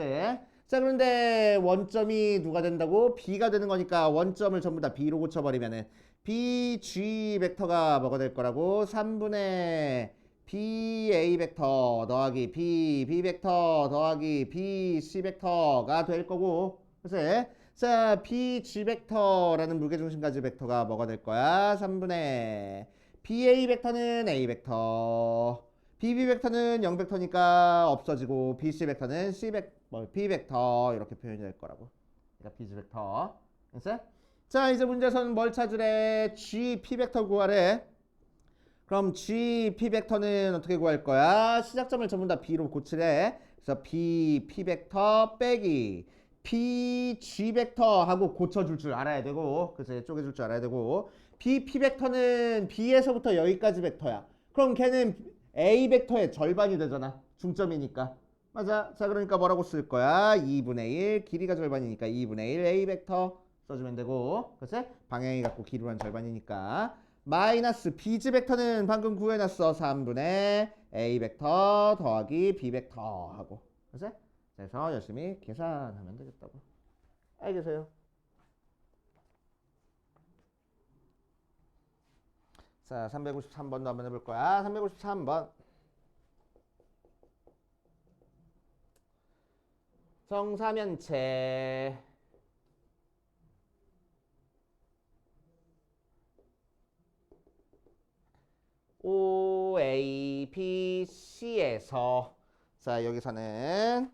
자, 그런데 원점이 누가 된다고? B가 되는 거니까 원점을 전부 다 B로 고쳐버리면은 BG 벡터가 뭐가 될 거라고? 3분의 BA 벡터 더하기 B 벡터 더하기 BC 벡터가 될 거고. 그치? 자, BG 벡터라는 무게중심가지 벡터가 뭐가 될 거야? 3분의 BA 벡터는 A 벡터, BB 벡터는 0 벡터니까 없어지고 BC 벡터는 B 벡터 이렇게 표현이 될 거라고. 그러니까 BG 벡터. 됐어? 자, 이제 문제에서는 뭘 찾으래? G P 벡터 구하래. 그럼 G P 벡터는 어떻게 구할 거야? 시작점을 전부 다 B로 고치래. 그래서 B P 벡터 빼기 P G 벡터 하고 고쳐줄 줄 알아야 되고, 그래서 쪼개줄 줄 알아야 되고, B P 벡터는 B에서부터 여기까지 벡터야. 그럼 걔는 A 벡터의 절반이 되잖아. 중점이니까. 맞아. 자, 그러니까 뭐라고 쓸 거야? 2분의 1, 길이가 절반이니까 2분의 1 A 벡터 써주면 되고, 그치? 방향이 갖고 길이란 절반이니까. 마이너스 BG 벡터는 방금 구해놨어. 3분의 A 벡터 더하기 B 벡터 하고. 그치? 그래서 열심히 계산하면 되겠다고. 알겠어요? 자, 353번도 한번 해볼 거야. 353번. 정사면체. O, A, B, C에서 자 여기서는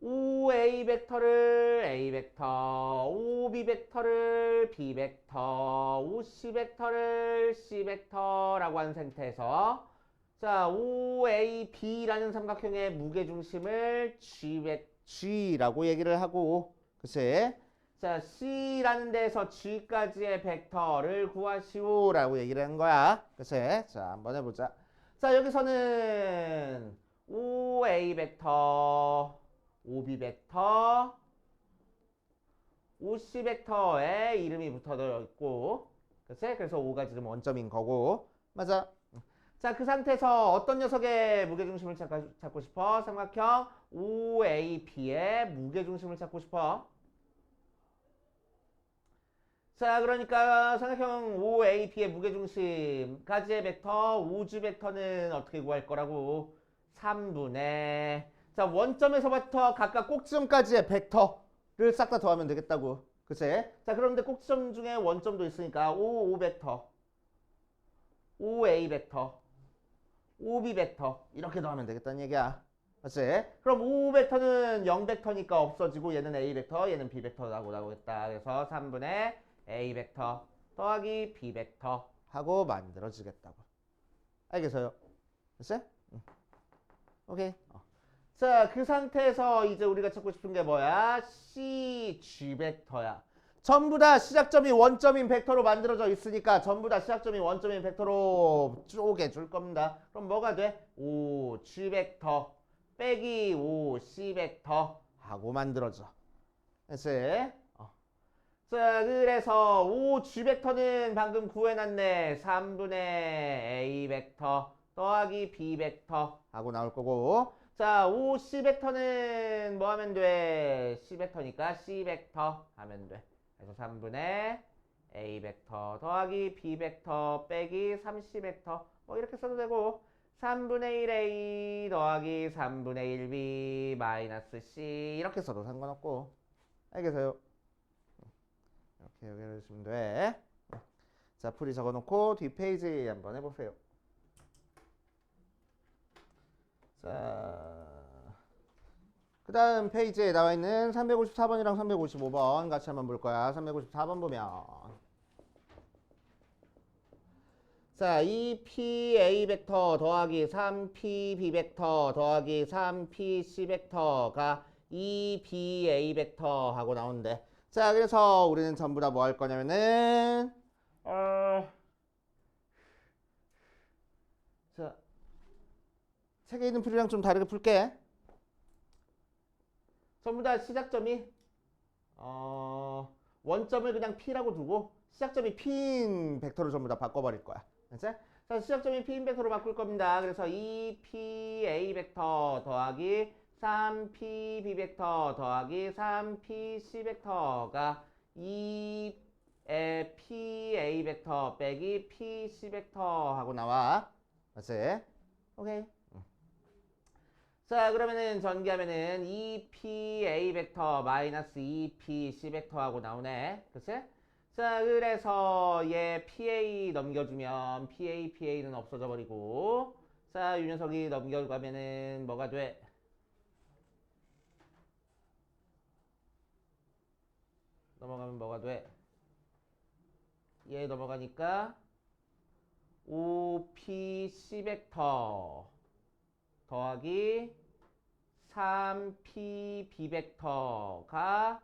OA 벡터를 A 벡터, OB 벡터를 B 벡터, OC 벡터를 C 벡터라고 한 상태에서 자, OAB라는 삼각형의 무게중심을 G라고 얘기를 하고 그치? 자, C라는 데서 G까지의 벡터를 구하시오라고 얘기를 한 거야. 그치? 자, 한번 해보자. 자, 여기서는 OA 벡터, OB 벡터, OC 벡터에 이름이 붙어 있고 그치? 그래서 O가 지금 원점인 거고 맞아. 자, 그 상태에서 어떤 녀석의 무게중심을 찾고 싶어? 삼각형 OAB의 무게중심을 찾고 싶어. 자, 그러니까 삼각형 OAB의 무게중심 가지의 벡터, 우주 벡터는 어떻게 구할 거라고? 3분의 자, 원점에서부터 각각 꼭지점까지의 벡터를 싹 다 더하면 되겠다고. 그치? 자, 그런데 꼭지점 중에 원점도 있으니까 O 벡터, OA 벡터, OB 벡터 이렇게 더하면 되겠다는 얘기야. 맞지? 그럼 O 벡터는 0 벡터니까 없어지고 얘는 A 벡터, 얘는 B 벡터라고 나오겠다. 그래서 3분의 A 벡터 더하기 B 벡터 하고 만들어지겠다고. 알겠어요? 됐어요? 응. 오케이. 자, 그 상태에서 이제 우리가 찾고 싶은 게 뭐야? CG 벡터야. 전부 다 시작점이 원점인 벡터로 만들어져 있으니까 전부 다 시작점이 원점인 벡터로 쪼개줄 겁니다. 그럼 뭐가 돼? O, G 벡터 빼기 O, C 벡터 하고 만들어져. 됐지? 자, 그래서 O, G 벡터는 방금 구해놨네. 3분의 A 벡터 더하기 B 벡터 하고 나올 거고 자, O, C 벡터는 뭐 하면 돼? C 벡터니까 C 벡터 하면 돼. 그래서 3분의 A 벡터 더하기 B 벡터 빼기 3C 벡터 뭐 이렇게 써도 되고 3분의 1A 더하기 3분의 1B 마이너스 C 이렇게 써도 상관없고 알겠어요? 이렇게 연결해주시면 돼. 자, 풀이 적어놓고 뒷페이지 한번 해보세요. 자, 그 다음 페이지에 나와 있는 354번이랑 355번 같이 한번 볼 거야. 354번 보면 자, 2PA 벡터 더하기 3PB 벡터 더하기 3PC 벡터가 2BA 벡터 하고 나오는데 자, 그래서 우리는 전부 다 뭐 할 거냐면은 자, 책에 있는 풀이랑 좀 다르게 풀게. 전부 다 시작점이 원점을 그냥 P라고 두고 시작점이 P인 벡터로 전부 다 바꿔버릴 거야. 알지? 자, 시작점이 P인 벡터로 바꿀 겁니다. 그래서 2PA 벡터 더하기 3PB 벡터 더하기 3PC 벡터가 2PA 벡터 빼기 PC 벡터 하고 나와. 맞지? 오케이. 자, 그러면은 전개하면은 2PA 벡터 마이너스 2PC 벡터 하고 나오네. 그치? 자, 그래서 얘 PA 넘겨주면 PA는 없어져 버리고 자, 이 녀석이 넘겨가면은 뭐가 돼? 넘어가면 뭐가 돼? 얘 넘어가니까 OPC 벡터 더하기 3PB 벡터가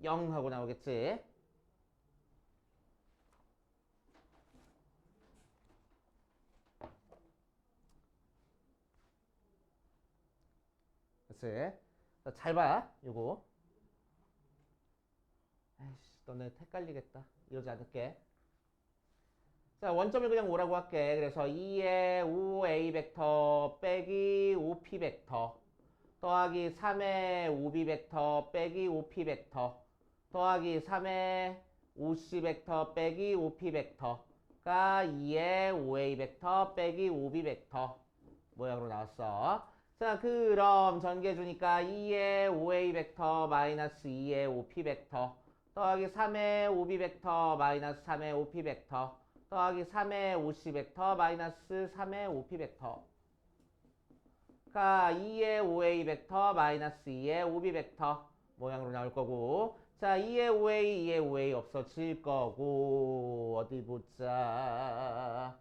0 하고 나오겠지. 그치? 잘 봐, 요거. 아이씨, 너네 헷갈리겠다. 이러지 않을게. 자, 원점을 그냥 오라고 할게. 그래서 2의 OA 벡터 빼기 OP 벡터 더하기 3의 OB 벡터 빼기 OP 벡터 더하기 3의 OC 벡터 빼기 OP 벡터가 2의 OA 벡터 빼기 OB 벡터 모양으로 나왔어. 자, 그럼 전개해주니까 2의 OA 벡터 마이너스 2의 OP 벡터 더하기 3의 5b 벡터 마이너스 3의 5p 벡터 더하기 3의 5c 벡터 마이너스 3의 5p 벡터 가 2의 5a 벡터 마이너스 2의 5b 벡터 모양으로 나올 거고 자 2의 5a 2의 5a 없어질 거고 어디 보자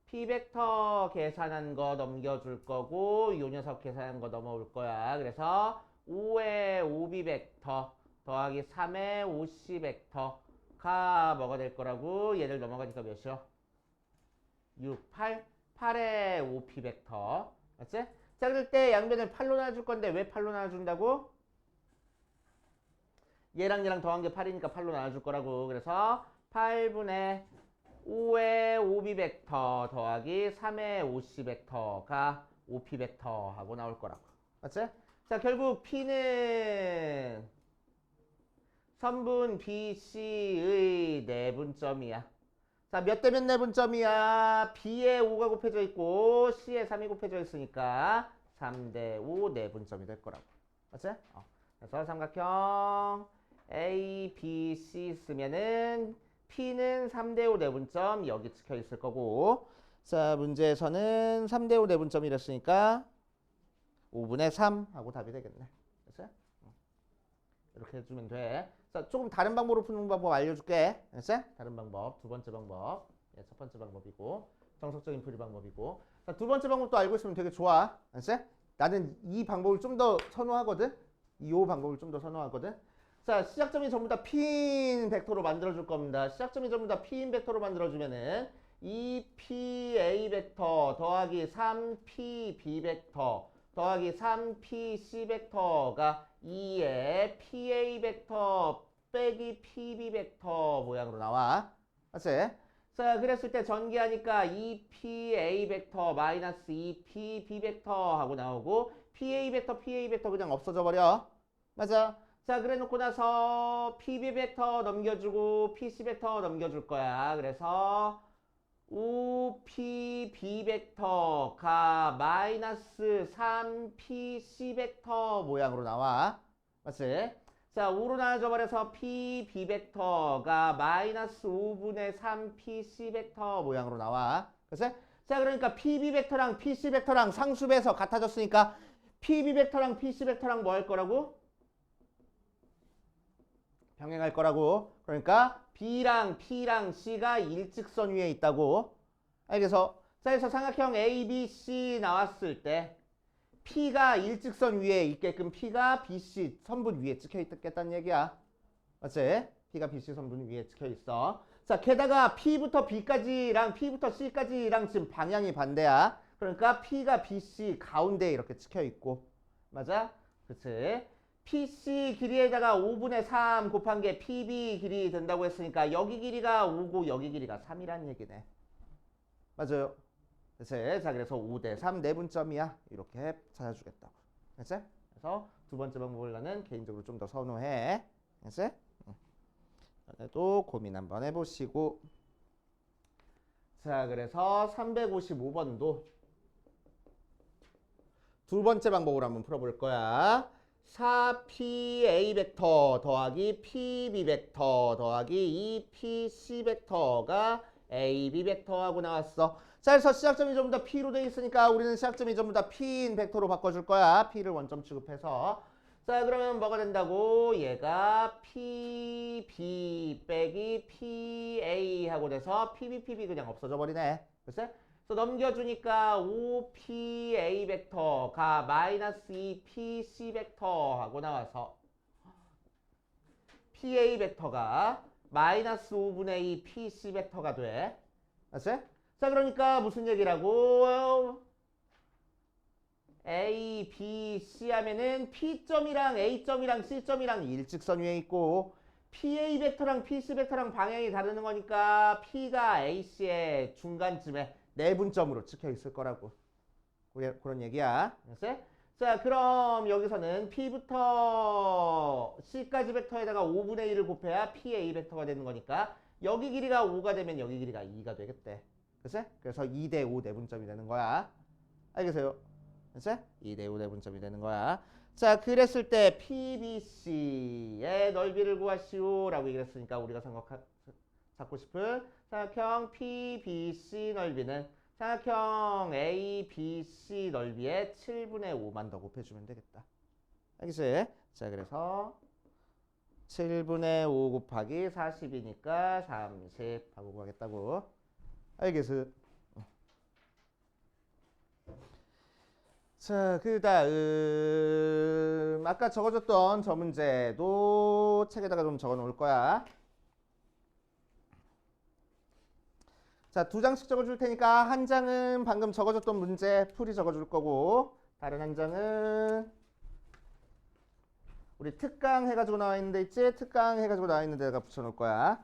p 벡터 계산한 거 넘겨줄 거고 요 녀석 계산한 거 넘어올 거야 그래서 5의 5b 벡터 더하기 3의 5c 벡터가 뭐가 될 거라고 얘를 넘어가니까 몇이요? 6, 8, 8의 5p 벡터 맞지? 자 그럴 때 양변을 8로 나눠줄 건데 왜 8로 나눠준다고? 얘랑 얘랑 더한 게 8이니까 8로 나눠줄 거라고 그래서 8분의 5의 5b 벡터 더하기 3의 5c 벡터가 5p 벡터 하고 나올 거라고 맞지? 자 결국 p는 선분 BC의 내분점이야 자 몇 대 몇 내분점이야? B에 5가 곱해져 있고 C에 3이 곱해져 있으니까 3대 5 내분점이 될 거라고 맞지? 그래서 삼각형 A, B, C 쓰면은 P는 3대 5 내분점 여기 찍혀 있을 거고 자 문제에서는 3대 5 내분점이랬으니까 5분의 3 하고 답이 되겠네 그치? 이렇게 해주면 돼 자 조금 다른 방법으로 푸는 방법 알려줄게 그치? 다른 방법 두 번째 방법 첫 번째 방법이고 정석적인 풀이 방법이고 자, 두 번째 방법도 알고 있으면 되게 좋아 그치? 나는 이 방법을 좀 더 선호하거든 이 방법을 좀 더 선호하거든 자 시작점이 전부 다 P인 벡터로 만들어줄 겁니다 시작점이 전부 다 P인 벡터로 만들어주면은 2PA 벡터 더하기 3PB 벡터 더하기 3PC 벡터가 2의 PA 벡터 빼기 PB 벡터 모양으로 나와 맞지? 자 그랬을 때 전개하니까 2PA 벡터 마이너스 2PB 벡터 하고 나오고 PA 벡터 그냥 없어져 버려 맞아? 자 그래 놓고 나서 PB 벡터 넘겨주고 PC 벡터 넘겨줄 거야 그래서 5PB 벡터가 마이너스 3PC 벡터 모양으로 나와 맞지? 자 5로 나눠져 버려서 PB 벡터가 마이너스 5분의 3PC 벡터 모양으로 나와 그치? 자 그러니까 PB 벡터랑 PC 벡터랑 상수배에서 같아졌으니까 PB 벡터랑 PC 벡터랑 뭐 할 거라고? 병행할 거라고 그러니까 B랑 P랑 C가 일직선 위에 있다고 알겠어? 자 그래서 삼각형 A, B, C 나왔을 때 P가 일직선 위에 있게끔 P가 BC 선분 위에 찍혀 있겠다는 얘기야 맞지? P가 BC 선분 위에 찍혀 있어 자 게다가 P부터 B까지랑 P부터 C까지랑 지금 방향이 반대야 그러니까 P가 BC 가운데 이렇게 찍혀 있고 맞아? 그치? PC 길이에다가 5분의 3 곱한 게 PB 길이 된다고 했으니까 여기 길이가 5고 여기 길이가 3이란 얘기네. 맞아요. 그치? 자 그래서 5대 3 내분점이야. 이렇게 찾아주겠다고. 그치? 그래서 두 번째 방법을 나는 개인적으로 좀 더 선호해. 그치? 오늘도 고민 한번 해보시고 자 그래서 355번도 두 번째 방법으로 한번 풀어볼 거야. 4PA 벡터 더하기 PB 벡터 더하기 2PC 벡터가 AB 벡터하고 나왔어. 자, 그래서 시작점이 전부 다 P로 되어 있으니까 우리는 시작점이 전부 다 P인 벡터로 바꿔줄 거야. P를 원점 취급해서. 자, 그러면 뭐가 된다고? 얘가 PB 빼기 PA 하고 돼서 PB 그냥 없어져 버리네. 글쎄? 그래서 넘겨주니까 5PA 벡터가 마이너스 2PC 벡터 하고 나와서 PA 벡터가 마이너스 5분의 2 PC 벡터가 돼. 맞지? 자 그러니까 무슨 얘기라고? A, B, C 하면은 P점이랑 A점이랑 C점이랑 일직선 위에 있고 PA 벡터랑 PC 벡터랑 방향이 다르는 거니까 P가 AC의 중간쯤에 내분점으로 찍혀 있을 거라고. 그런 얘기야. 알았어? 자, 그럼 여기서는 P부터 C까지 벡터에다가 5분의 1을 곱해야 PA 벡터가 되는 거니까 여기 길이가 5가 되면 여기 길이가 2가 되겠대. 그치? 그래서 2대 5 내분점이 되는 거야. 알겠어요? 그치? 2대 5 내분점이 되는 거야. 자, 그랬을 때 PBC의 넓이를 구하시오라고 얘기했으니까 우리가 찾고 싶은 삼각형 PBC 넓이는 삼각형 ABC 넓이의 7분의 5만 더 곱해주면 되겠다. 알겠지? 자, 그래서 7분의 5 곱하기 40이니까 30 하고 구하겠다고. 알겠어? 자, 그 다음 아까 적어줬던 저 문제도 책에다가 좀 적어 놓을 거야. 자, 2장씩 적어줄 테니까 한 장은 방금 적어줬던 문제 풀이 적어줄 거고, 다른 한 장은 우리 특강 해가지고 나와 있는 데 있지? 특강 해가지고 나와 있는 데다가 붙여놓을 거야.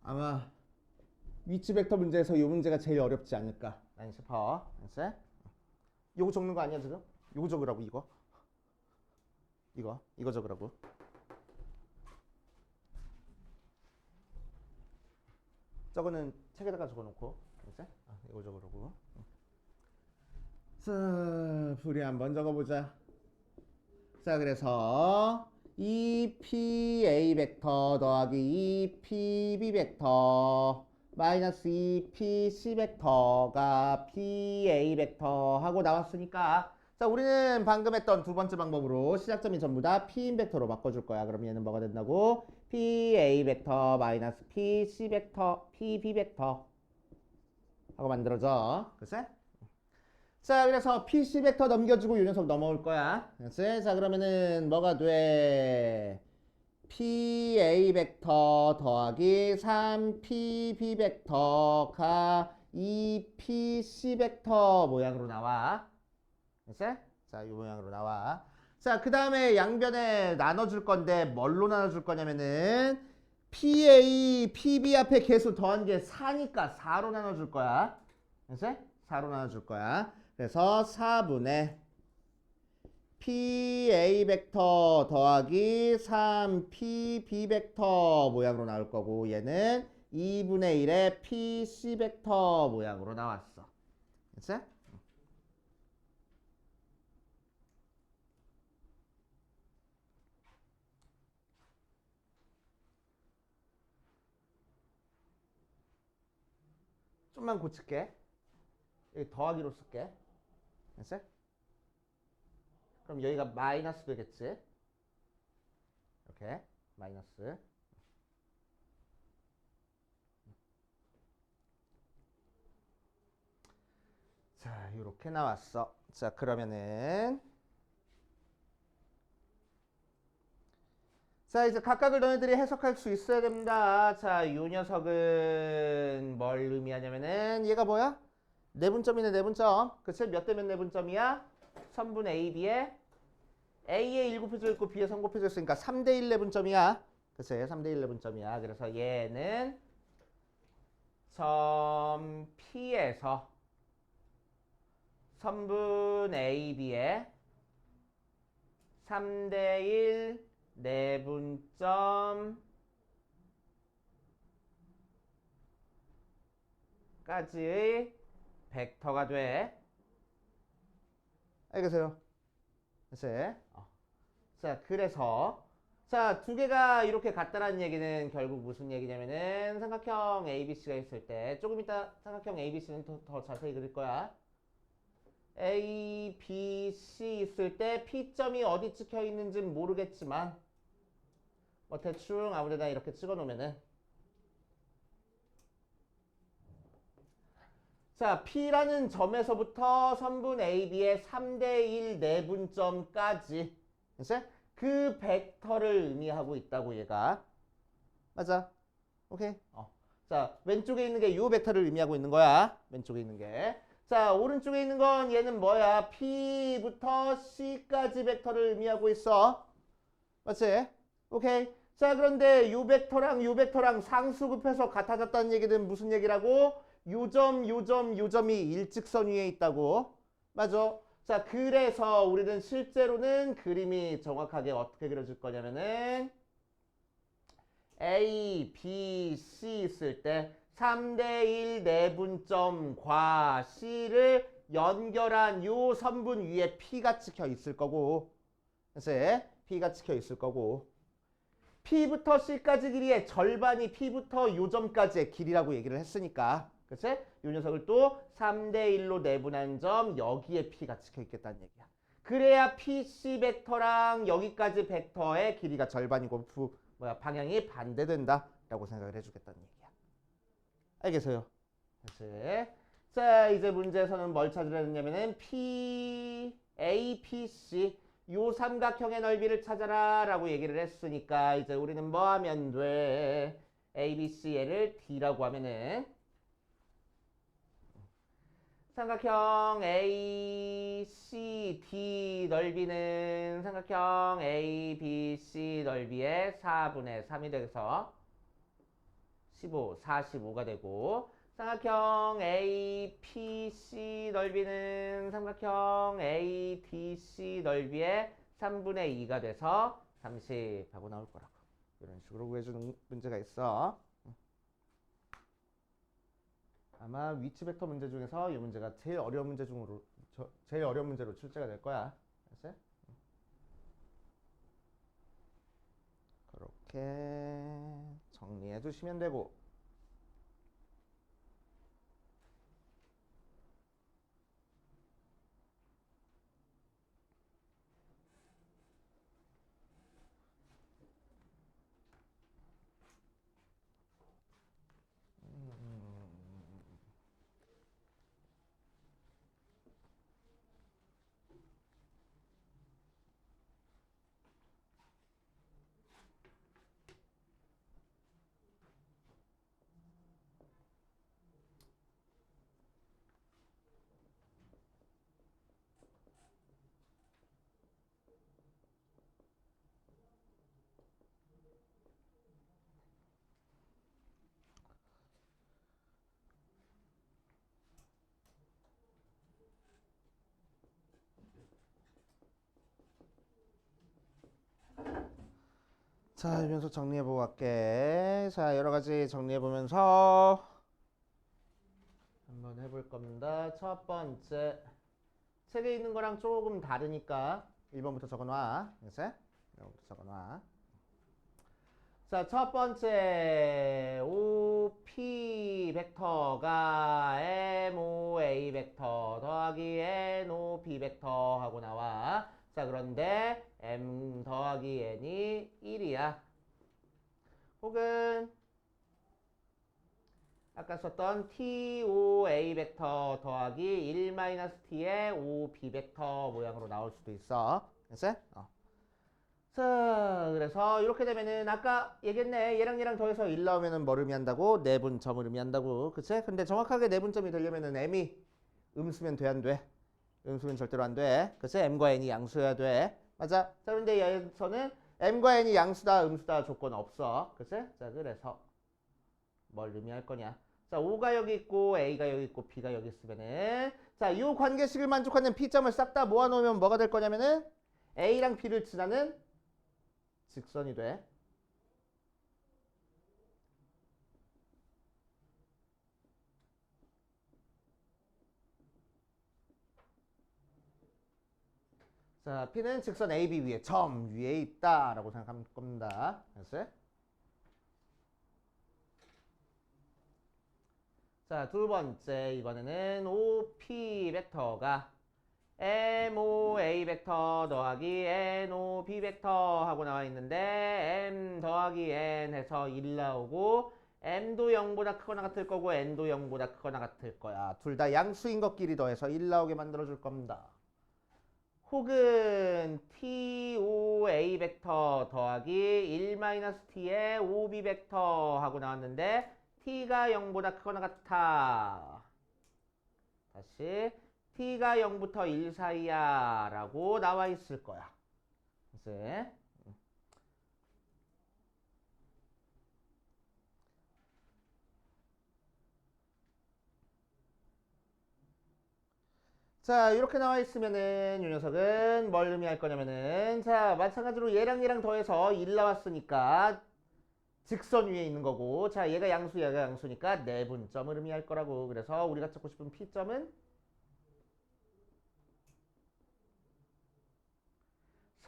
아마 위치 벡터 문제에서 이 문제가 제일 어렵지 않을까 난 싶어. 알았지? 요거 적는 거 아니야 지금? 요거 적으라고 이거 적으라고. 저거는 책에다가 적어놓고, 알았지? 이거 적으라고. 자, 풀이 한번 적어보자. 자, 그래서 2PA 벡터 더하기 2PB 벡터 마이너스 2PC 벡터가 PA 벡터 하고 나왔으니까, 자, 우리는 방금 했던 두 번째 방법으로 시작점이 전부 다 P인 벡터로 바꿔줄 거야. 그럼 얘는 뭐가 된다고? PA 벡터 마이너스 PC 벡터 PB 벡터 하고 만들어져. 글쎄? 자, 그래서 PC 벡터 넘겨주고 이 녀석 넘어올 거야. 알았지? 자, 그러면은 뭐가 돼? PA 벡터 더하기 3PB 벡터가 2PC 벡터 모양으로 나와. 알았지? 자, 이 모양으로 나와. 자, 그 다음에 양변에 나눠줄 건데 뭘로 나눠줄 거냐면은 PA, PB 앞에 개수 더한 게 4니까 4로 나눠줄 거야. 알았지? 4로 나눠줄 거야. 그래서 4분의 PA 벡터 더하기 3PB 벡터 모양으로 나올 거고, 얘는 2분의 1의 PC 벡터 모양으로 나왔어. 됐어? 좀만 고칠게. 여기 더하기로 쓸게. 됐어? 그럼 여기가 마이너스 되겠지? 이렇게 마이너스. 자, 이렇게 나왔어. 자, 그러면은 자, 이제 각각을 너희들이 해석할 수 있어야 됩니다. 자, 이 녀석은 뭘 의미하냐면은 얘가 뭐야? 내분점이네, 내분점. 그치? 몇 대면 내분점이야? 선분 AB에 A에 1 곱해져 있고 B에 3 곱해져 있으니까 3대1 내분점이야. 그치? 3대1 내분점이야. 그래서 얘는 점 P에서 선분 AB에 3대1 내분점 까지의 벡터가 돼. 알겠어요? 됐어요? 자, 그래서 자, 두 개가 이렇게 같다라는 얘기는 결국 무슨 얘기냐면은 삼각형 ABC가 있을 때, 조금 이따 삼각형 ABC는 더 자세히 그릴 거야. A, B, C 있을 때 P점이 어디 찍혀 있는지는 모르겠지만 뭐 대충 아무데나 이렇게 찍어 놓으면은, 자, P라는 점에서부터 선분 AB의 3대1 내분점까지, 이제 그 벡터를 의미하고 있다고 얘가. 맞아. 오케이. 자, 왼쪽에 있는 게 이 벡터를 의미하고 있는 거야. 왼쪽에 있는 게. 자, 오른쪽에 있는 건 얘는 뭐야? P부터 C까지 벡터를 의미하고 있어. 맞지? 오케이. 자, 그런데 요 벡터랑 요 벡터랑 상수급해서 같아졌다는 얘기는 무슨 얘기라고? 요점이 일직선 위에 있다고. 맞아. 자, 그래서 우리는 실제로는 그림이 정확하게 어떻게 그려질 거냐면은 A, B, C 있을 때 3대1 내분점과 C를 연결한 요 선분 위에 P가 찍혀 있을 거고, 그래서 P가 찍혀 있을 거고, P부터 C까지 길이의 절반이 P부터 요 점까지의 길이라고 얘기를 했으니까, 그치? 요 녀석을 또 3대1로 내분한 점 여기에 P가 찍혀 있겠다는 얘기야. 그래야 PC 벡터랑 여기까지 벡터의 길이가 절반이고 방향이 반대된다 라고 생각을 해주겠다는 얘기야. 알겠어요? 그치? 자, 이제 문제에서는 뭘 찾으려냐면은 P, A, P, C 요 삼각형의 넓이를 찾아라 라고 얘기를 했으니까 이제 우리는 뭐 하면 돼? A, B, C, L을 D라고 하면은 삼각형 A, C, D 넓이는 삼각형 A, B, C 넓이의 4분의 3이 돼서 15, 45가 되고 삼각형 A, P, C 넓이는 삼각형 A, D, C 넓이의 3분의 2가 돼서 30 하고 나올 거라고. 이런 식으로 구해주는 문제가 있어. 아마 위치 벡터 문제 중에서 이 문제가 제일 어려운 문제로 출제가 될 거야. 알았어? 그렇게 정리해 주시면 되고. 자, 이면서 정리해보고 갈게. 자, 여러 가지 정리해보면서 한번 해볼 겁니다. 첫 번째, 책에 있는 거랑 조금 다르니까 1번부터 적어놔. 그래서 1번부터 적어놔. 자, 첫 번째 OP 벡터가 MOA 벡터 더하기 NOP 벡터 하고 나와. 자, 그런데 M 더하기 N이 1이야. 혹은 아까 썼던 TOA 벡터 더하기 1-T의 OB 벡터 모양으로 나올 수도 있어. 됐어? 자, 그래서 이렇게 되면은 아까 얘기했네. 얘랑 더해서 1 나오면은 뭘 의미한다고? 내분점을 의미한다고. 그치? 근데 정확하게 내분점이 되려면은 M이 음수면 돼, 안 돼? 음수면 절대로 안 돼. 그치? M과 N이 양수여야 돼. 맞아. 자, 그런데 여기서는 M과 N이 양수다, 음수다 조건 없어. 그치? 자, 그래서 뭘 의미할 거냐? 자, O가 여기 있고 A가 여기 있고 B가 여기 있으면은 자, 이 관계식을 만족하는 P점을 싹 다 모아놓으면 뭐가 될 거냐면은 A랑 B를 지나는 직선이 돼. 자, P는 직선 AB 위에 점 위에 있다라고 생각하면 겁니다. 알았어요? 자, 두 번째 이번에는 OP 벡터가 MOA 벡터 더하기 NOB 벡터 하고 나와 있는데 M 더하기 N 해서 1 나오고 M도 0보다 크거나 같을 거고 N도 0보다 크거나 같을 거야. 둘 다 양수인 것끼리 더해서 1 나오게 만들어 줄 겁니다. 혹은 TOA 벡터 더하기 1-T의 OB 벡터 하고 나왔는데 T가 0보다 크거나 같아. 다시 T가 0부터 1 사이야 라고 나와 있을 거야. 이제 자, 이렇게 나와 있으면은 이 녀석은 뭘 의미할 거냐면은 자, 마찬가지로 얘랑 더해서 1 나왔으니까 직선 위에 있는 거고 자, 얘가 양수 얘가 양수니까 내분점을 의미할 거라고. 그래서 우리가 찾고 싶은 P점은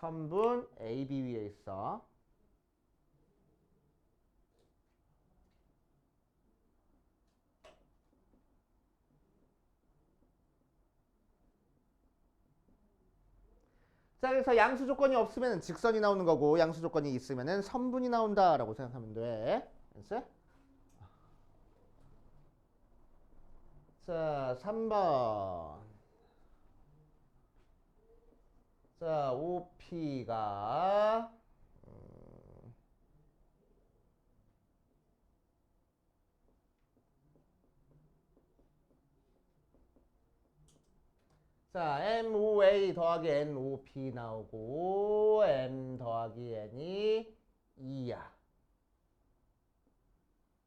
선분 AB 위에 있어. 자, 그래서 양수 조건이 없으면 직선이 나오는 거고 양수 조건이 있으면 선분이 나온다라고 생각하면 돼. 알았어? 자, 3번. 자, OP가 자, MOA 더하기 NOP 나오고 M 더하기 N이 2야.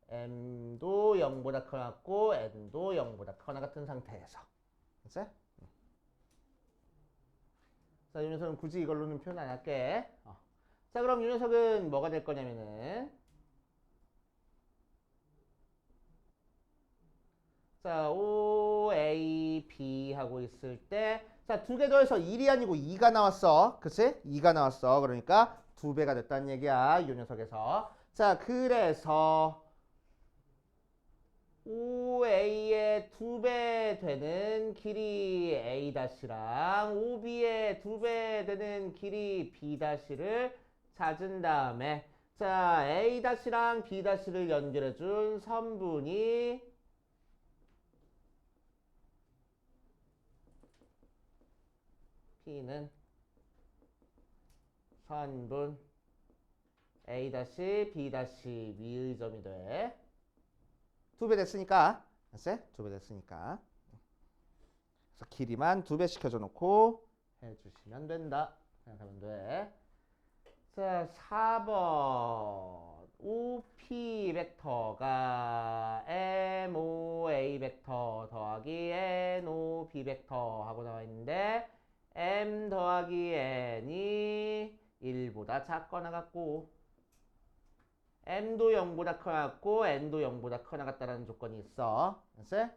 M도 0보다 커놨고 N도 0보다 커나 같은 상태에서. 그치? 자, 이 녀석은 굳이 이걸로는 표현 안 할게. 자, 그럼 이 녀석은 뭐가 될 거냐면은 자, OAB 하고 있을 때 자, 두 개 더해서 1이 아니고 2가 나왔어. 그치? 2가 나왔어. 그러니까 두 배가 됐다는 얘기야. 이 녀석에서. 자, 그래서 OA의 두 배 되는 길이 A-랑 OB의 두 배 되는 길이 B-를 찾은 다음에 자, A-랑 B-를 연결해 준 선분이 P는 선분 A-, B- 위의 점이 돼. 두 배 됐으니까. 알았어? 두 배 됐으니까. 그래서 길이만 두 배 시켜줘 놓고 해주시면 된다. 생각하면 돼. 자, 4번. OP 벡터가 MOA 벡터 더하기 NOB 벡터 하고 나와 있는데 M 더하기 N이 1보다 작거나 같고 M도 0보다 커나갔고 N도 0보다 커나갔다는 조건이 있어. 알았어?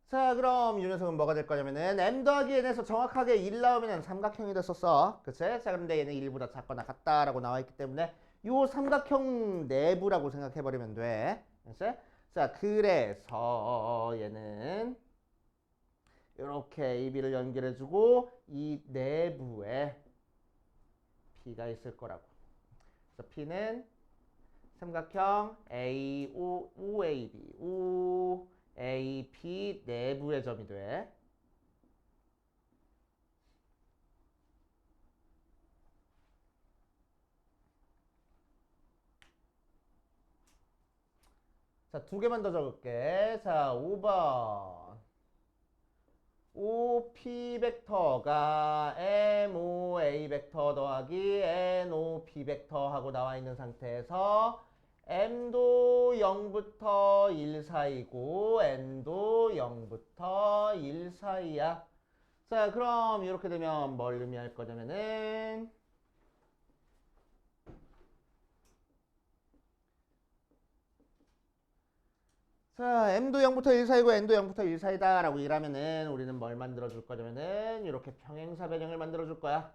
자, 그럼 이 녀석은 뭐가 될 거냐면은 M 더하기 N에서 정확하게 1 나오면은 삼각형이 됐었어. 그치? 자, 그런데 얘는 1보다 작거나 같다라고 나와 있기 때문에 요 삼각형 내부라고 생각해버리면 돼. 알았어? 자, 그래서 얘는 이렇게 AB를 연결해주고 이 내부에 P가 있을 거라고. 그래서 P는 삼각형 OAB, OAP 내부의 점이 돼. 자, 두 개만 더 적을게. 자, 5번. OP 벡터가 MOA 벡터 더하기 NOP 벡터 하고 나와 있는 상태에서 M도 0부터 1 사이고 N도 0부터 1 사이야. 자, 그럼 이렇게 되면 뭘 의미할 거냐면은 자, M도 0부터 1 사이고 N도 0부터 1 사이다 라고 일하면은 우리는 뭘 만들어 줄 거냐면은 이렇게 평행사 변형을 만들어 줄 거야.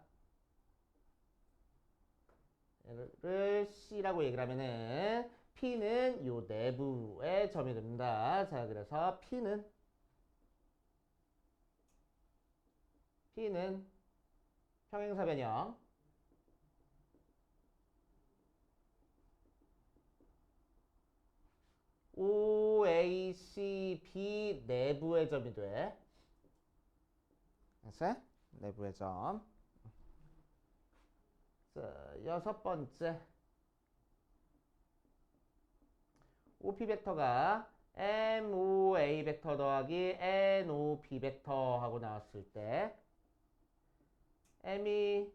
얘를 C라고 얘기를 하면은 P는 요 내부의 점이 됩니다. 자, 그래서 P는 평행사 변형 OACB 내부의 점이 돼. 알았어? 내부의 점. 자, 여섯 번째. OP 벡터가 MOA 벡터 더하기 NOP 벡터 하고 나왔을 때 M이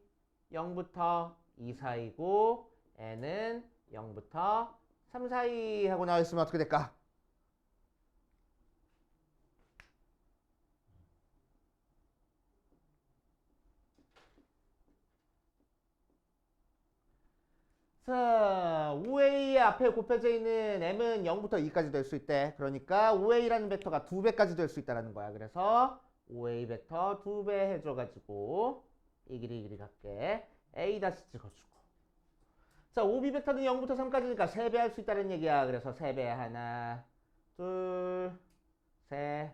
0부터 2 사이고 n은 0부터 3 사이 하고 나와 있으면 어떻게 될까? 자, 5a 앞에 곱해져 있는 m은 0부터 2까지 될 수 있대. 그러니까 5a라는 벡터가 2배까지 될 수 있다는 거야. 그래서 5a 벡터 2배 해줘가지고 이 길이 갖게 a 다시 찍어주고. 자, 5b 벡터는 0부터 3까지니까 3배 할 수 있다는 얘기야. 그래서 3배 하나, 둘, 셋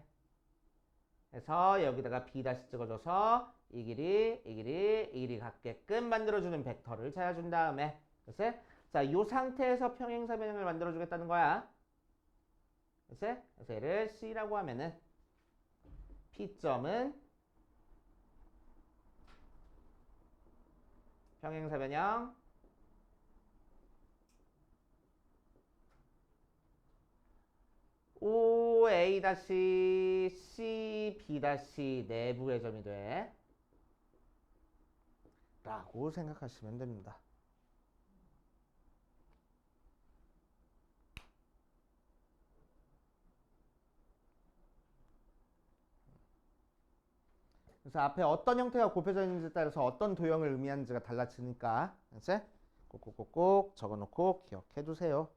해서 여기다가 b 다시 찍어줘서 이 길이 갖게끔 만들어주는 벡터를 찾아준 다음에 그치? 자, 이 상태에서 평행사 변형을 만들어주겠다는 거야. 그치? 그래서 얘를 C라고 하면은 P점은 평행사 변형 OA-CB- 내부의 점이 돼. 라고 생각하시면 됩니다. 그래서 앞에 어떤 형태가 곱해져 있는지에 따라서 어떤 도형을 의미하는지가 달라지니까 이제 꼭꼭꼭꼭 적어놓고 기억해 두세요.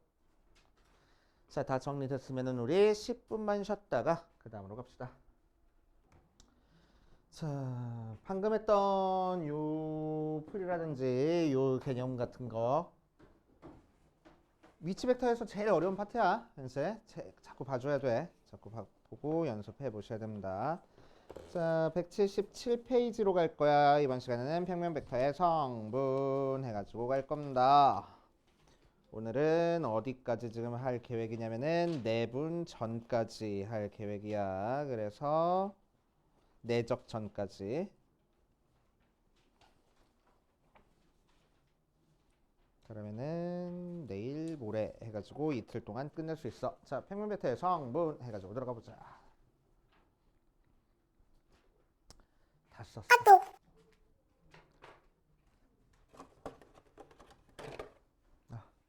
자, 다 정리됐으면 우리 10분만 쉬었다가 그 다음으로 갑시다. 자, 방금 했던 요 풀이라든지 요 개념 같은 거 위치 벡터에서 제일 어려운 파트야. 이제 자꾸 봐줘야 돼. 자꾸 보고 연습해 보셔야 됩니다. 자, 177페이지로 갈 거야. 이번 시간에는 평면 벡터의 성분 해가지고 갈 겁니다. 오늘은 어디까지 지금 할 계획이냐면은 내분 전까지 할 계획이야. 그래서 내적 전까지. 그러면은 내일 모레 해가지고 이틀 동안 끝낼 수 있어. 자, 평면 벡터의 성분 해가지고 들어가 보자. 다 썼어.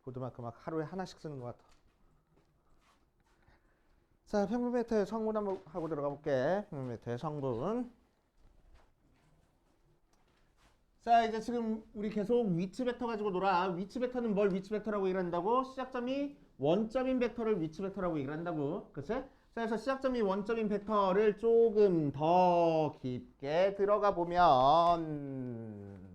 보드마크 막 하루에 하나씩 쓰는 것 같아. 자, 평면 벡터의 성분 한번 하고 들어가 볼게. 평면 벡터의 성분. 자, 이제 지금 우리 계속 위치 벡터 가지고 놀아. 위치 벡터는 뭘 위치 벡터라고 얘기를 한다고? 시작점이 원점인 벡터를 위치 벡터라고 얘기를 한다고. 그치? 자, 그래서 시작점이 원점인 벡터를 조금 더 깊게 들어가 보면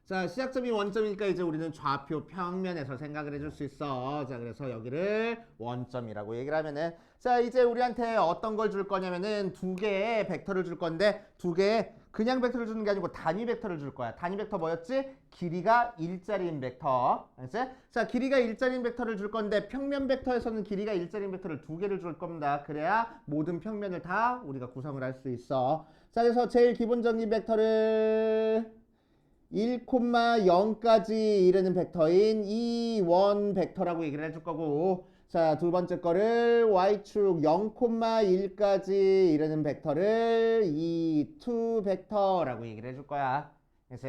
자, 시작점이 원점이니까 이제 우리는 좌표 평면에서 생각을 해줄 수 있어. 자, 그래서 여기를 원점이라고 얘기를 하면은 자, 이제 우리한테 어떤 걸 줄 거냐면은 두 개의 벡터를 줄 건데 두 개의 그냥 벡터를 주는 게 아니고 단위 벡터를 줄 거야. 단위 벡터 뭐였지? 길이가 일자리인 벡터. 알았지? 자, 길이가 일자리인 벡터를 줄 건데 평면 벡터에서는 길이가 일자리인 벡터를 두 개를 줄 겁니다. 그래야 모든 평면을 다 우리가 구성을 할 수 있어. 자, 그래서 제일 기본적인 벡터를 1,0까지 이르는 벡터인 E1 벡터라고 얘기를 해줄 거고 자, 두 번째 거를 Y축 0,1까지 이르는 벡터를 E2 벡터라고 얘기를 해줄 거야. 그래서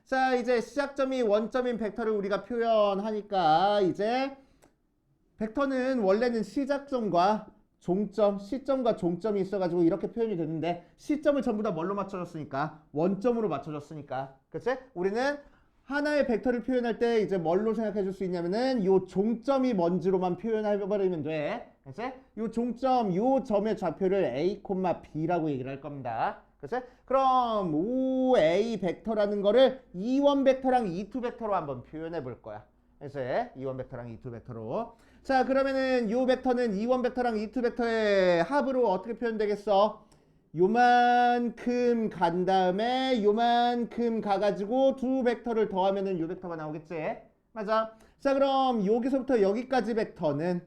자, 이제 시작점이 원점인 벡터를 우리가 표현하니까 이제 벡터는 원래는 시작점과 종점, 시점과 종점이 있어가지고 이렇게 표현이 되는데 시점을 전부 다 뭘로 맞춰줬으니까? 원점으로 맞춰줬으니까. 그치? 우리는 하나의 벡터를 표현할 때 이제 뭘로 생각해 줄 수 있냐면은 요 종점이 뭔지로만 표현해버리면 돼. 그치? 요 종점, 요 점의 좌표를 A, B라고 얘기를 할 겁니다. 그치? 그럼 OA 벡터라는 거를 E1 벡터랑 E2 벡터로 한번 표현해 볼 거야. 그래서 E1 벡터랑 E2 벡터로 자, 그러면은 요 벡터는 E1 벡터랑 E2 벡터의 합으로 어떻게 표현되겠어? 요만큼 간 다음에 요만큼 가가지고 두 벡터를 더하면은 요 벡터가 나오겠지? 맞아. 자, 그럼 여기서부터 여기까지 벡터는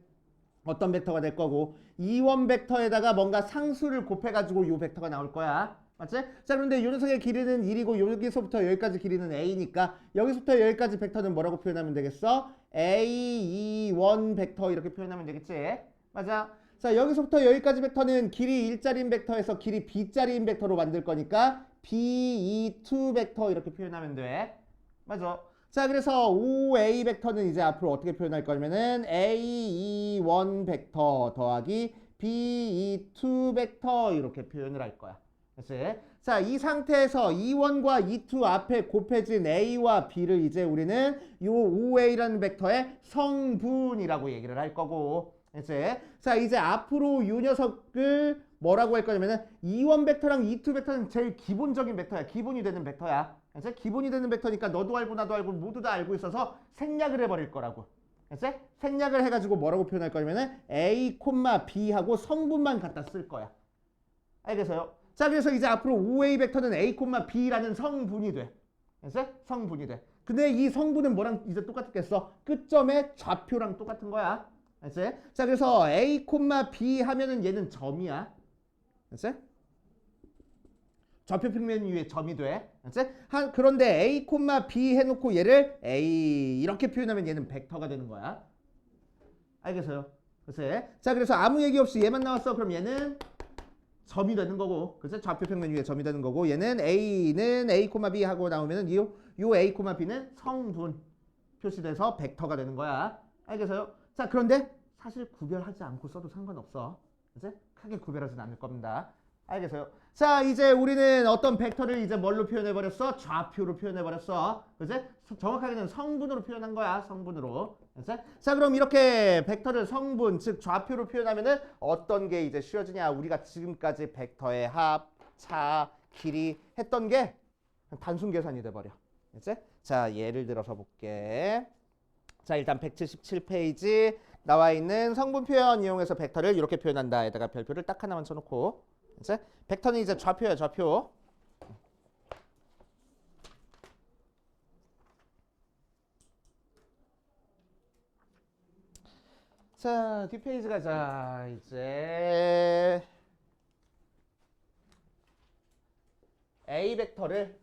어떤 벡터가 될 거고 E1 벡터에다가 뭔가 상수를 곱해가지고 요 벡터가 나올 거야. 맞지? 자, 그런데 요 녀석의 길이는 1이고 여기서부터 여기까지 길이는 A니까 여기서부터 여기까지 벡터는 뭐라고 표현하면 되겠어? A21 벡터 이렇게 표현하면 되겠지? 맞아. 자, 여기서부터 여기까지 벡터는 길이 일자리인 벡터에서 길이 B자리인 벡터로 만들 거니까 B2 벡터 이렇게 표현하면 돼. 맞아. 자, 그래서 5a 벡터는 이제 앞으로 어떻게 표현할 거냐면은 a21 벡터 더하기 b22 벡터 이렇게 표현을 할 거야. 그렇지? 자, 이 상태에서 E1과 E2 앞에 곱해진 A와 B를 이제 우리는 요 5A라는 벡터의 성분이라고 얘기를 할 거고. 그렇지? 자, 이제 앞으로 이 녀석을 뭐라고 할 거냐면은 E1 벡터랑 E2 벡터는 제일 기본적인 콤마 기본이 되는 벡터야. 그래서 기본이 되는 벡터니까 너도 알고 나도 알고 모두 다 알고 있어서 생략을 해버릴 거라고. 그래서 생략을 해가지고 뭐라고 표현할 거냐면은 A, B하고 성분만 갖다 쓸 거야. 알겠어요? 자, 그래서 이제 앞으로 5A 벡터는 A, B라는 성분이 돼. 그래서 성분이 돼. 근데 이 성분은 뭐랑 이제 똑같겠어? 끝점의 좌표랑 똑같은 거야. 알지? 자, 그래서 A, B 하면은 얘는 점이야. 알지? 좌표 평면 위에 점이 돼. 알지? 그런데 A, B 해놓고 얘를 A 이렇게 표현하면 얘는 벡터가 되는 거야. 알겠어요? 그래서 자, 그래서 아무 얘기 없이 얘만 나왔어. 그럼 얘는 점이 되는 거고, 그래서 좌표 평면 위에 점이 되는 거고, 얘는 A는 A, B 하고 나오면은 요 A, B는 성분 표시돼서 벡터가 되는 거야. 알겠어요? 자, 그런데 사실 구별하지 않고 써도 상관없어. 이제 크게 구별하진 않을 겁니다. 알겠어요? 자, 이제 우리는 어떤 벡터를 이제 뭘로 표현해버렸어? 좌표로 표현해버렸어. 그치? 정확하게는 성분으로 표현한 거야. 성분으로. 그치? 자, 그럼 이렇게 벡터를 성분, 즉 좌표로 표현하면은 어떤 게 이제 쉬워지냐? 우리가 지금까지 벡터의 합, 차, 길이 했던 게 단순 계산이 돼버려. 그치? 자, 예를 들어서 볼게. 자, 일단 177페이지 나와 있는 성분 표현 이용해서 벡터를 이렇게 표현한다. 에다가 별표를 딱 하나만 쳐놓고. 이제 벡터는 이제 좌표야, 좌표. 자, 뒷페이지 가자. 이제 A 벡터를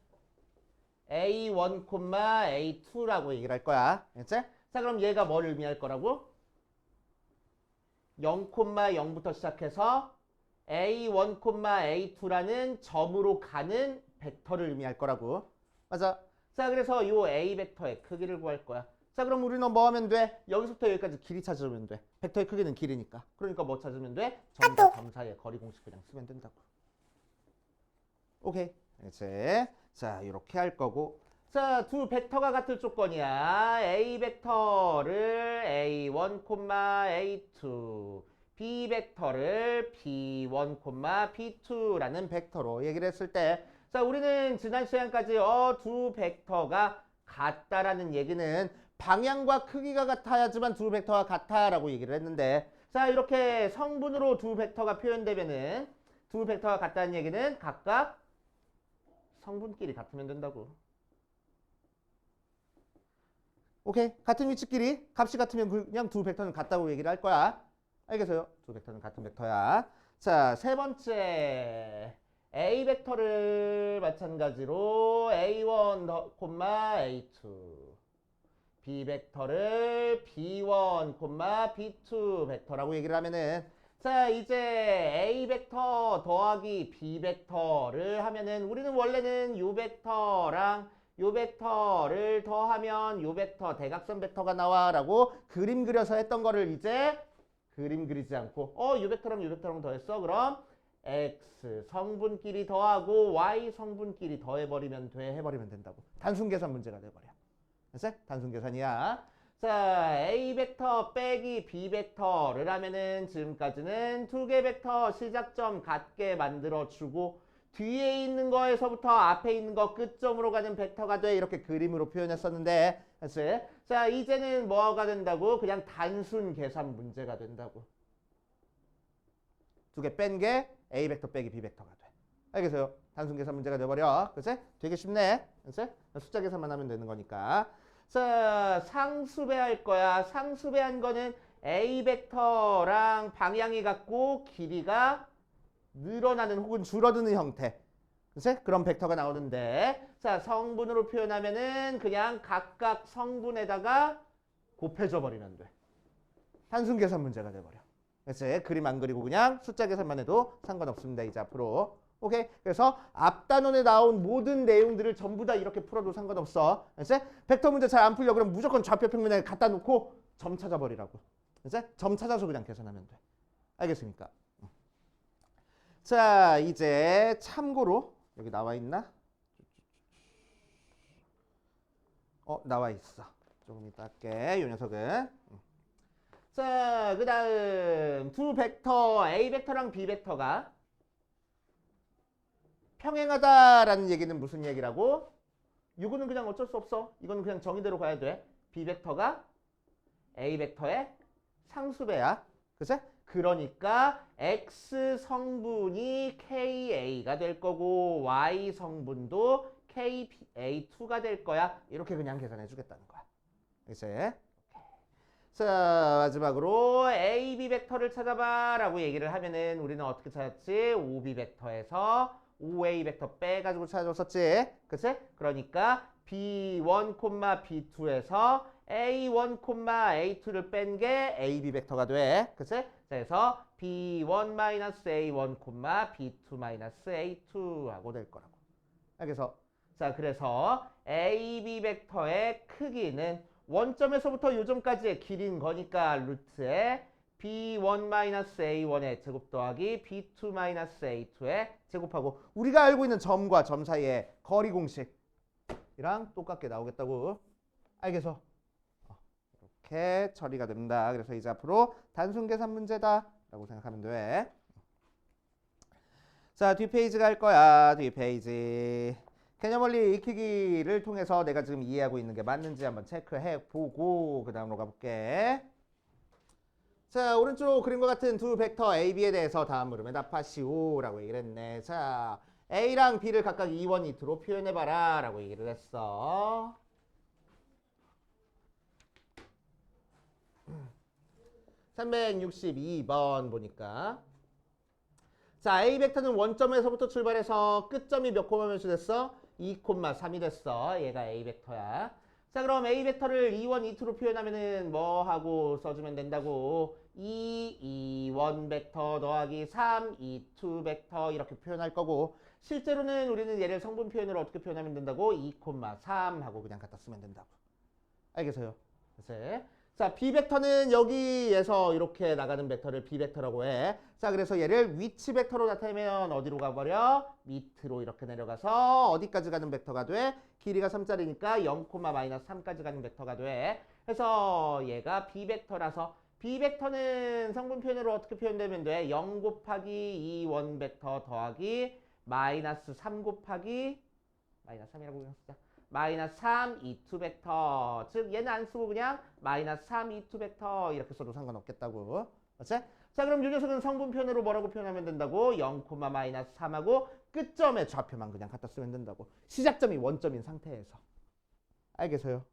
A1, A2라고 얘기를 할 거야. 이제 자, 그럼 얘가 뭘 의미할 거라고? 0, 0부터 시작해서 A1, A2라는 점으로 가는 벡터를 의미할 거라고. 맞아. 자, 그래서 이 A 벡터의 크기를 구할 거야. 자, 그럼 우리는 뭐 하면 돼? 여기서부터 여기까지 길이 찾으면 돼. 벡터의 크기는 길이니까. 그러니까 뭐 찾으면 돼? 점과 점 사이의 거리 공식 그냥 쓰면 된다고. 오케이. 이제 자, 이렇게 할 거고. 자, 두 벡터가 같을 조건이야. A 벡터를 A1, A2, B 벡터를 B1, B2라는 벡터로 얘기를 했을 때, 자, 우리는 지난 시간까지 두 벡터가 같다라는 얘기는 방향과 크기가 같아야지만 두 벡터가 같다라고 얘기를 했는데, 자, 이렇게 성분으로 두 벡터가 표현되면은 두 벡터가 같다는 얘기는 각각 성분끼리 같으면 된다고. 오케이. 같은 위치끼리 값이 같으면 그냥 두 벡터는 같다고 얘기를 할 거야. 알겠어요? 두 벡터는 같은 벡터야. 자, 세 번째. A 벡터를 마찬가지로 A1, A2. B 벡터를 B1, B2 벡터라고 얘기를 하면은, 자, 이제 A 벡터 더하기 B 벡터를 하면은 우리는 원래는 요 벡터랑 요 벡터를 더하면 요 벡터 대각선 벡터가 나와라고 그림 그려서 했던 거를 이제 그림 그리지 않고 요 벡터랑 요 벡터랑 더했어. 그럼 X 성분끼리 더하고 Y 성분끼리 더해버리면 돼. 해버리면 된다고. 단순 계산 문제가 돼버려. 됐어? 단순 계산이야. 자, A 벡터 빼기 B 벡터를 하면은 지금까지는 두 개 벡터 시작점 같게 만들어주고 뒤에 있는 거에서부터 앞에 있는 거 끝점으로 가는 벡터가 돼. 이렇게 그림으로 표현했었는데, 됐어요? 자, 이제는 뭐가 된다고? 그냥 단순 계산 문제가 된다고. 두 개 뺀 게 A 벡터 빼기 B 벡터가 돼. 알겠어요? 단순 계산 문제가 돼버려. 그치? 되게 쉽네. 그치? 숫자 계산만 하면 되는 거니까. 자, 상수배할 거야. 상수배한 거는 A 벡터랑 방향이 같고 길이가 늘어나는 혹은 줄어드는 형태. 그치? 그런 벡터가 나오는데, 자, 성분으로 표현하면은 그냥 각각 성분에다가 곱해줘 버리면 돼. 단순 계산 문제가 돼버려. 그치? 그림 안 그리고 그냥 숫자 계산만 해도 상관없습니다. 이제 앞으로. 오케이. 그래서 앞 단원에 나온 모든 내용들을 전부 다 이렇게 풀어도 상관없어. 알았지? 벡터 문제 잘 안 풀려 그럼 무조건 좌표 평면에 갖다 놓고 점 찾아버리라고. 알았지? 점 찾아서 그냥 계산하면 돼. 알겠습니까? 자, 이제 참고로 여기 나와 있나? 나와 있어. 조금 이따 할게. 요 녀석은. 자, 그 다음 두 벡터 A 벡터랑 B 벡터가 평행하다라는 얘기는 무슨 얘기라고? 이거는 그냥 어쩔 수 없어. 이거는 그냥 정의대로 가야 돼. B 벡터가 A 벡터의 상수배야. 그치? 그러니까 X 성분이 KA가 될 거고 Y 성분도 KA2가 될 거야. 이렇게 그냥 계산해 주겠다는 거야. 이제 자, 마지막으로 AB 벡터를 찾아봐 라고 얘기를 하면은 우리는 어떻게 찾았지? OB 벡터에서 OA 벡터 빼가지고 찾아줬었지. 그치? 그러니까 B1, B2에서 A1, A2를 뺀 게 AB 벡터가 돼. 그치? 자, 그래서 B1-A1, B2-A2 하고 될 거라고. 그래서 자, 그래서 AB 벡터의 크기는 원점에서부터 요점까지의 길이인 거니까 루트에 B1-A1의 제곱 더하기 B2-A2의 제곱하고 우리가 알고 있는 점과 점 사이의 거리 공식이랑 똑같게 나오겠다고. 알겠어? 이렇게 처리가 된다. 그래서 이제 앞으로 단순 계산 문제다 라고 생각하면 돼. 자, 뒷페이지 갈 거야. 뒷페이지. 개념 원리 익히기를 통해서 내가 지금 이해하고 있는 게 맞는지 한번 체크해 보고 그 다음으로 가볼게. 자, 오른쪽 그림과 같은 두 벡터 A, B에 대해서 다음 물음에 답하시오 라고 얘기를 했네. 자, A랑 B를 각각 2원, 2투로 표현해봐라 라고 얘기를 했어. 362번 보니까 자, A 벡터는 원점에서부터 출발해서 끝점이 몇 코마 몇이 됐어? 2,3이 됐어. 얘가 A 벡터야. 자, 그럼 A 벡터를 2원, 2투로 표현하면은 뭐 하고 써주면 된다고? 2원 벡터 더하기 3, 2투 벡터 이렇게 표현할 거고 실제로는 우리는 얘를 성분 표현으로 어떻게 표현하면 된다고? 2,3 하고 그냥 갖다 쓰면 된다고. 알겠어요? 그래서 자, B 벡터는 여기에서 이렇게 나가는 벡터를 B 벡터라고 해. 자, 그래서 얘를 위치 벡터로 나타내면 어디로 가버려? 밑으로 이렇게 내려가서 어디까지 가는 벡터가 돼? 길이가 3짜리니까 0,-3까지 가는 벡터가 돼. 그래서 얘가 B 벡터라서 B 벡터는 성분 표현으로 어떻게 표현되면 돼? 0 곱하기 2원 벡터 더하기 마이너스 3 곱하기 마이너스 3이라고 그냥 쓰자. 마이너스 3, 2투 벡터. 즉 얘는 안 쓰고 그냥 마이너스 3, 2투 벡터 이렇게 써도 상관없겠다고. 맞지? 자, 그럼 이 녀석은 성분 표현으로 뭐라고 표현하면 된다고? 0, 마이너스 3하고 끝점의 좌표만 그냥 갖다 쓰면 된다고. 시작점이 원점인 상태에서. 알겠어요?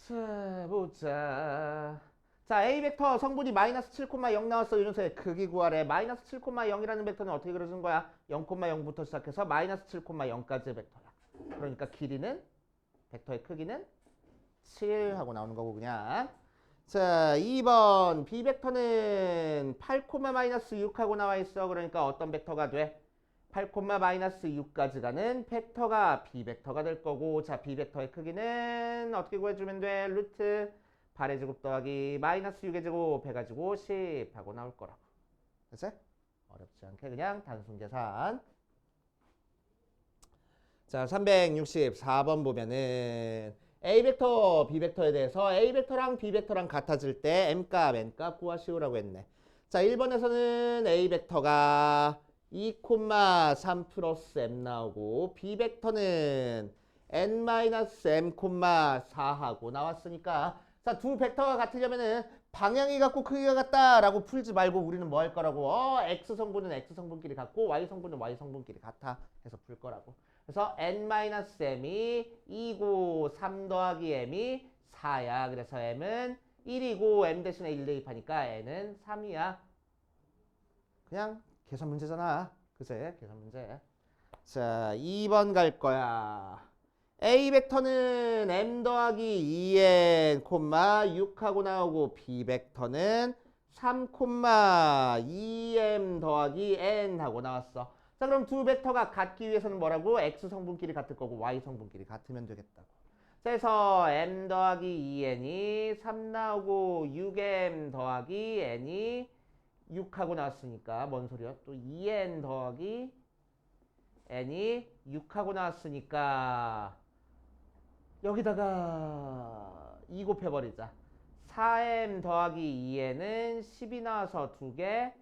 자, 보자. 자, A 벡터 성분이 마이너스 7,0 나왔어. 이 녀석의 크기 구하래. 마이너스 7,0이라는 벡터는 어떻게 그려준 거야? 0,0부터 시작해서 마이너스 7,0까지의 벡터야. 그러니까 길이는 벡터의 크기는 7 하고 나오는 거고 그냥. 자, 2번 B 벡터는 8,-6 하고 나와 있어. 그러니까 어떤 벡터가 돼? 8,-6까지 가는 벡터가 B 벡터가 될 거고 자, B 벡터의 크기는 어떻게 구해주면 돼? 루트 8의 제곱 더하기 마이너스 6의 제곱 해가지고 10 하고 나올 거라고. 됐어? 어렵지 않게 그냥 단순 계산. 자, 364번 보면은 A 벡터, B 벡터에 대해서 A 벡터랑 B 벡터랑 같아질 때 M값, N값 구하시오라고 했네. 자, 1번에서는 A 벡터가 2,3 플러스 M 나오고 B 벡터는 N-M,4하고 나왔으니까 자, 두 벡터가 같으려면은 방향이 같고 크기가 같다라고 풀지 말고 우리는 뭐 할 거라고? X 성분은 X 성분끼리 같고 Y 성분은 Y 성분끼리 같아 해서 풀 거라고. 그래서 N-M이 2고 3 더하기 M이 4야. 그래서 M은 1이고 M 대신에 1 대입하니까 N은 3이야. 그냥 계산 문제잖아. 그제? 계산 문제. 자, 2번 갈 거야. A 벡터는 m 더하기 2n, 6하고 나오고 B 벡터는 3, 2m 더하기 n 하고 나왔어. 자, 그럼 두 벡터가 같기 위해서는 뭐라고? x 성분끼리 같을 거고 y 성분끼리 같으면 되겠다고. 자, 그래서 m 더하기 2n이 3 나오고 6m 더하기 n이 6하고 나왔으니까 뭔 소리야? 또 2n 더하기 n이 6하고 나왔으니까 여기다가 2 곱해버리자. 4m 더하기 2n은 10이 나와서 2개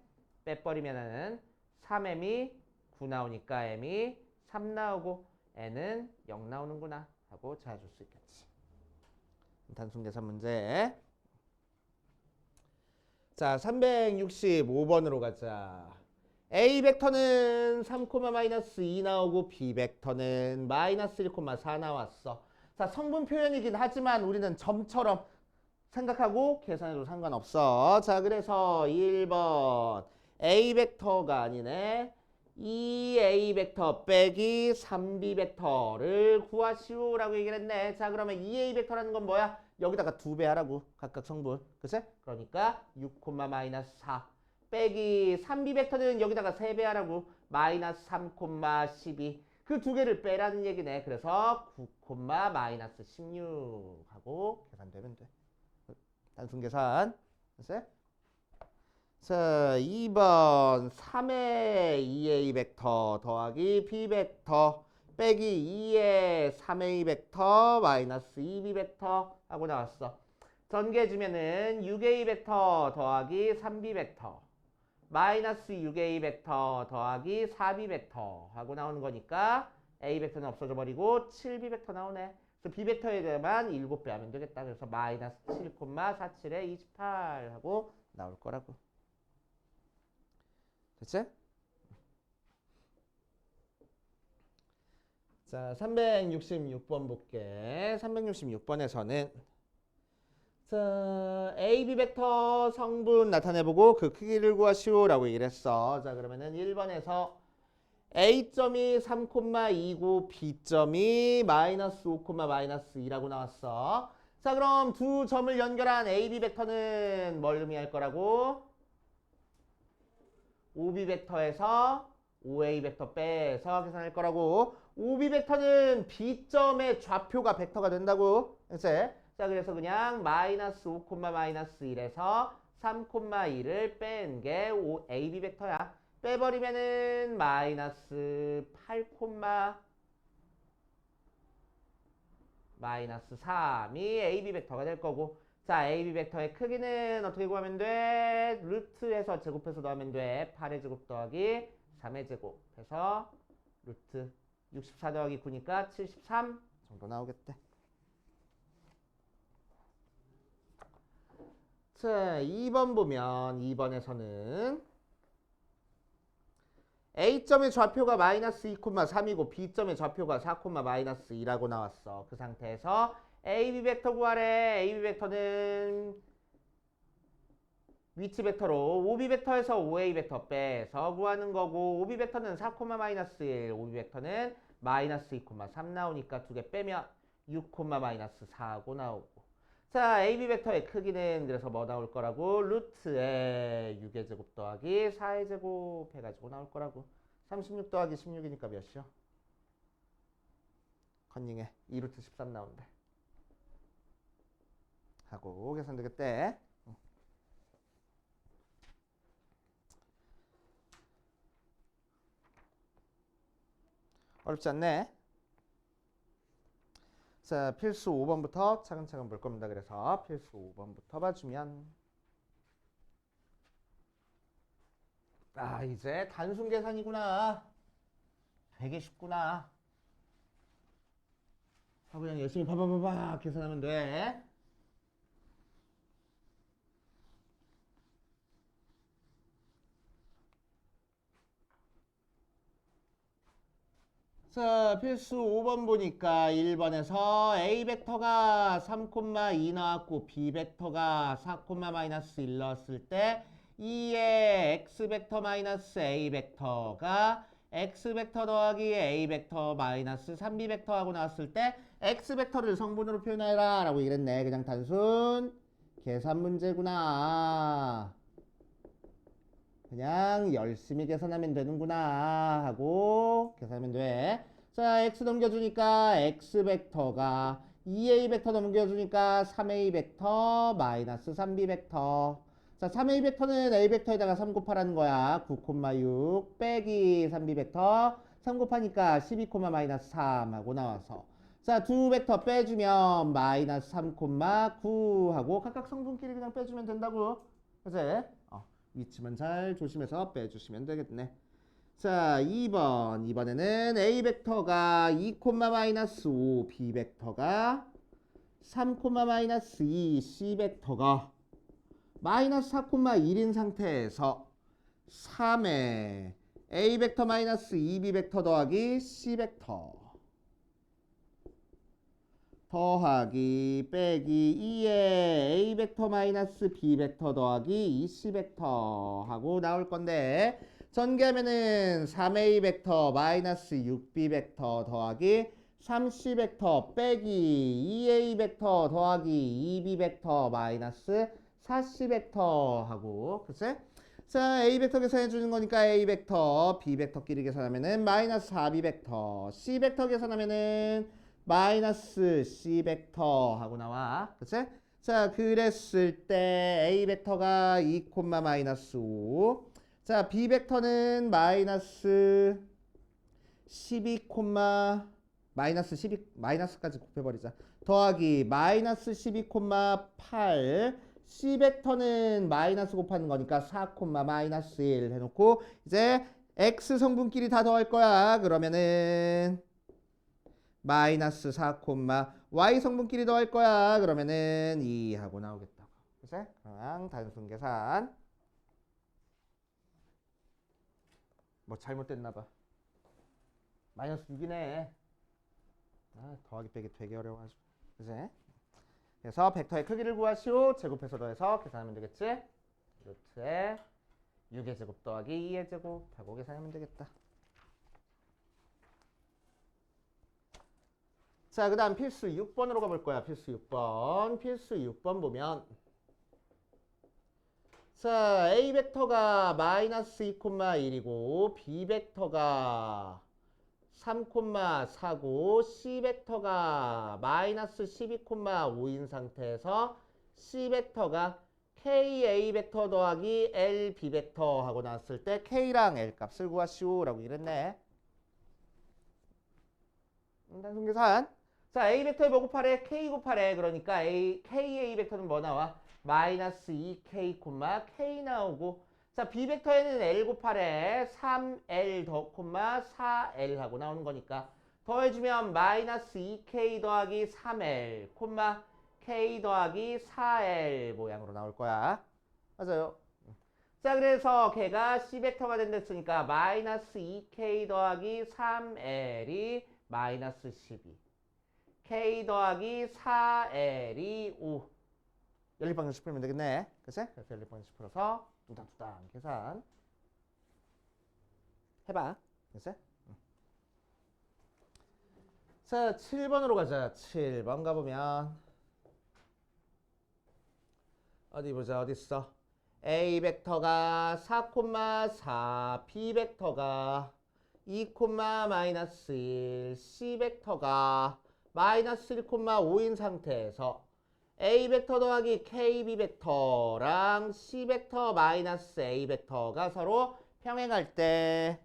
빼버리면은 3m이 9 나오니까 m이 3 나오고 n은 0 나오는구나 하고 찾아줄 수 있겠지. 단순 계산 문제. 자, 365번으로 가자. A 벡터는 3,-2 나오고 B 벡터는 마이너스 1,4 나왔어. 자, 성분 표현이긴 하지만 우리는 점처럼 생각하고 계산해도 상관없어. 자, 그래서 1번 A 벡터가 아니네. 2A 벡터 빼기 3B 벡터를 구하시오라고 얘기를 했네. 자, 그러면 2A 벡터라는 건 뭐야? 여기다가 2배 하라고. 각각 성분. 그치? 그러니까 6,-4 빼기 3B 벡터는 여기다가 3배 하라고. 마이너스 3,12 그 두 개를 빼라는 얘기네. 그래서 9,-16 하고 계산되면 돼. 단순 계산. 됐어요? 자, 2번 3의 2A 벡터 더하기 B 벡터 빼기 2의 3A 벡터 마이너스 2B 벡터 하고 나왔어. 전개해주면은 6A 벡터 더하기 3B 벡터 마이너스 6A 벡터 더하기 4B 벡터 하고 나오는 거니까 A 벡터는 없어져 버리고 7B 벡터 나오네. 그래서 B 벡터에 대해만 7배 하면 되겠다. 그래서 마이너스 7,47에 28 하고 나올 거라고. 됐지? 자, 366번 볼게. 366번에서는 자, AB 벡터 성분 나타내보고 그 크기를 구하시오라고 얘기를 했어. 자, 그러면은 1번에서 A점이 3,2고 B점이 마이너스 5,-2라고 나왔어. 자, 그럼 두 점을 연결한 AB 벡터는 뭘 의미할 거라고? OB 벡터에서 OA 벡터 빼서 계산할 거라고. OB 벡터는 B점의 좌표가 벡터가 된다고. 그치? 자, 그래서 그냥 마이너스 5,-1에서 3,2를 뺀 게 AB 벡터야. 빼버리면은 마이너스 8, 마이너스 3이 AB 벡터가 될 거고. 자, AB 벡터의 크기는 어떻게 구하면 돼? 루트에서 제곱해서 넣으면 돼. 8의 제곱 더하기 3의 제곱 해서 루트 64 더하기 9니까 73 정도 나오겠대. 자, 2번 보면 2번에서는 A점의 좌표가 마이너스 2,3이고 B점의 좌표가 4,-2라고 나왔어. 그 상태에서 AB 벡터 구하래. AB 벡터는 위치 벡터로 OB 벡터에서 OA 벡터 빼서 구하는 거고, OB 벡터는 4,-1, OB 벡터는 마이너스 2,3 나오니까 두 개 빼면 6,-4하고 나오고. 자, AB 벡터의 크기는 그래서 뭐 나올 거라고? 루트에 6의 제곱 더하기 4의 제곱 해가지고 나올 거라고. 36 더하기 16이니까 몇이요? 컨닝해. 2루트 13 나온대. 하고 계산되겠대. 어렵지 않네. 자, 필수 5번부터 차근차근 볼 겁니다. 그래서 필수 5번부터 봐주면 이제 단순 계산이구나. 되게 쉽구나. 그냥 열심히 봐봐봐봐 계산하면 돼. 자, 필수 5번 보니까 1번에서 A 벡터가 3,2 나왔고 B 벡터가 4,-1 넣었을 때 2의 X 벡터 마이너스 A 벡터가 x벡터 더하기 a벡터 마이너스 3b벡터 하고 나왔을 때 x벡터를 성분으로 표현해라 라고 이랬네. 그냥 단순 계산 문제구나. 그냥 열심히 계산하면 되는구나 하고 계산하면 돼. 자, x 넘겨주니까 x벡터가 2a벡터 넘겨주니까 3a벡터 마이너스 3b벡터. 자, 3a벡터는 a벡터에다가 3 곱하라는 거야. 9,6 빼기 3b벡터 3 곱하니까 12, 마이너스 3 하고 나와서 자, 두 벡터 빼주면 마이너스 3,9 하고 각각 성분끼리 그냥 빼주면 된다고. 그치? 위치만 잘 조심해서 빼주시면 되겠네. 자, 2번. 이번에는 A 벡터가 2, 마이너스 5, B 벡터가 3, 마이너스 2, C 벡터가 마이너스 4, 1인 상태에서 3에 A 벡터 마이너스 2B 벡터 더하기 C 벡터 더하기 빼기 2에 A 벡터 마이너스 B 벡터 더하기 2C 벡터 하고 나올 건데 전개하면은 3A 벡터 마이너스 6B 벡터 더하기 3C 벡터 빼기 2A 벡터 더하기 2B 벡터 마이너스 4C 벡터 하고 그치? 자, A 벡터 계산해 주는 거니까 A 벡터, B 벡터끼리 계산하면은 마이너스 4B 벡터, C 벡터 계산하면은 마이너스 C 벡터 하고 나와. 그치? 자, 그랬을 때 A 벡터가 2, 마이너스 5. 자, B 벡터는 마이너스 12, 마이너스 12, 마이너스까지 곱해버리자. 더하기 마이너스 12, 8. C 벡터는 마이너스 곱하는 거니까 4, 마이너스 1 해놓고 이제 X 성분끼리 다 더할 거야. 그러면은 마이너스 4, Y 성분끼리 더할 거야. 그러면은 2 하고 나오겠다고. 그치? 그냥 단순 계산. 뭐 잘못됐나 봐. 마이너스 6이네. 더하기 빼기 되게 어려워가지고. 그치? 그래서 벡터의 크기를 구하시오. 제곱해서 더해서 계산하면 되겠지? 루트에 6의 제곱 더하기 2의 제곱 하고 계산하면 되겠다. 자, 그 다음 필수 6번으로 가볼 거야. 필수 6번. 필수 6번 보면 자, A 벡터가 마이너스 2, 1이고 B 벡터가 3, 4고 C 벡터가 마이너스 12, 5인 상태에서 C 벡터가 KA 벡터 더하기 LB 벡터 하고 나왔을 때 K랑 L 값을 구하시오 라고 이랬네. 단순 계산. 자, A 벡터에 뭐 곱하래? K 곱하래. 그러니까 KA 벡터는 뭐 나와? 마이너스 2K, K 나오고 자, B 벡터에는 L 곱하래. 3L 더, 4L 하고 나오는 거니까 더해주면 마이너스 2K 더하기 3L, K 더하기 4L 모양으로 나올 거야. 맞아요. 자, 그래서 걔가 C 벡터가 된댔으니까 마이너스 2K 더하기 3L이 마이너스 12. K 더하기 4L이 5. 연립방정식 풀면 되겠네. 그치? 그래서 연립방정식 풀어서 뚱땅뚱땅 계산 해봐. 그치? 자, 7번으로 가자. 7번 가보면 어디 보자. 어디 있어? A 벡터가 4, 4, B 벡터가 2, 마이너스 1, C 벡터가 마이너스 1, 5인 상태에서 A 벡터 더하기 KB 벡터랑 C 벡터 마이너스 A 벡터가 서로 평행할 때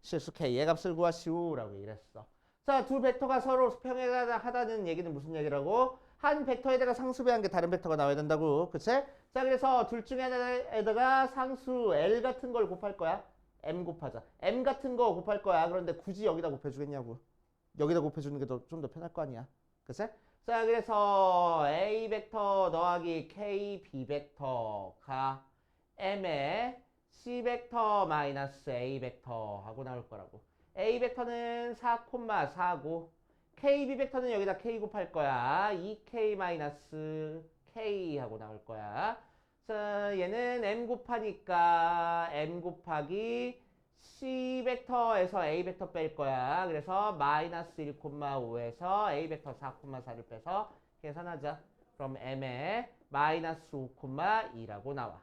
실수 K의 값을 구하시오 라고 이랬어. 자, 두 벡터가 서로 평행하다는 얘기는 무슨 얘기라고? 한 벡터에다가 상수배한 게 다른 벡터가 나와야 된다고. 그치? 자, 그래서 둘 중에 하나에다가 상수 L 같은 걸 곱할 거야. M 곱하자. M 같은 거 곱할 거야. 그런데 굳이 여기다 곱해주겠냐고. 여기다 곱해주는 게 좀 더 편할 거 아니야. 그치? 자, 그래서 A 벡터 더하기 K, B 벡터가 M에 C 벡터 마이너스 A 벡터 하고 나올 거라고. A 벡터는 4, 4고 KB 벡터는 여기다 K 곱할 거야. 2K 마이너스 K 하고 나올 거야. 자, 얘는 M 곱하니까 M 곱하기 C 벡터에서 A 벡터 뺄 거야. 그래서 마이너스 1,5에서 A 벡터 4,4를 빼서 계산하자. 그럼 M에 마이너스 5,2라고 나와.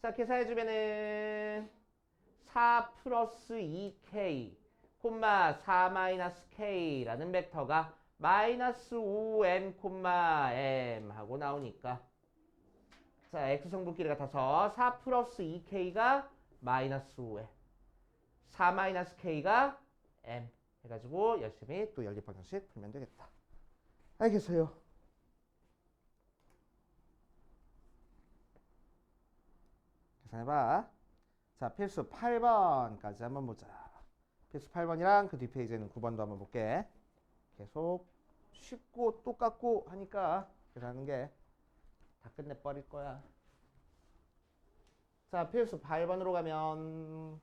자, 계산해주면은 4 플러스 2K, 4 마이너스 K라는 벡터가 마이너스 5M, M 하고 나오니까 자, X성분끼리 같아서 4 플러스 2K가 마이너스 5M, 4 마이너스 K가 M 해가지고 열심히 또 연립방정식 풀면 되겠다. 알겠어요? 계산해봐. 자, 필수 8번까지 한번 보자. 필수 8번이랑 그 뒷페이지에는 9번도 한번 볼게. 계속 쉽고 똑같고 하니까 계산하는 게 다 끝내버릴 거야. 자, 필수 8번으로 가면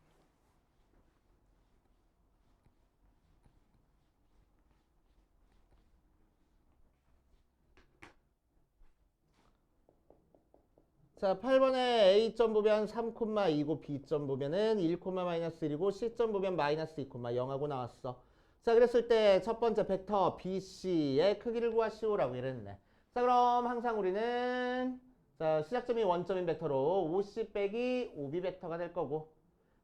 자, 8번에 A점 보면 3,2고 B점 보면은 1, 마이너스 1이고 C점 보면 마이너스 2, 0하고 나왔어. 자, 그랬을 때 첫 번째 벡터 BC의 크기를 구하시오라고 이랬네. 자, 그럼 항상 우리는 자, 시작점이 원점인 벡터로 OC 빼기 OB 벡터가 될 거고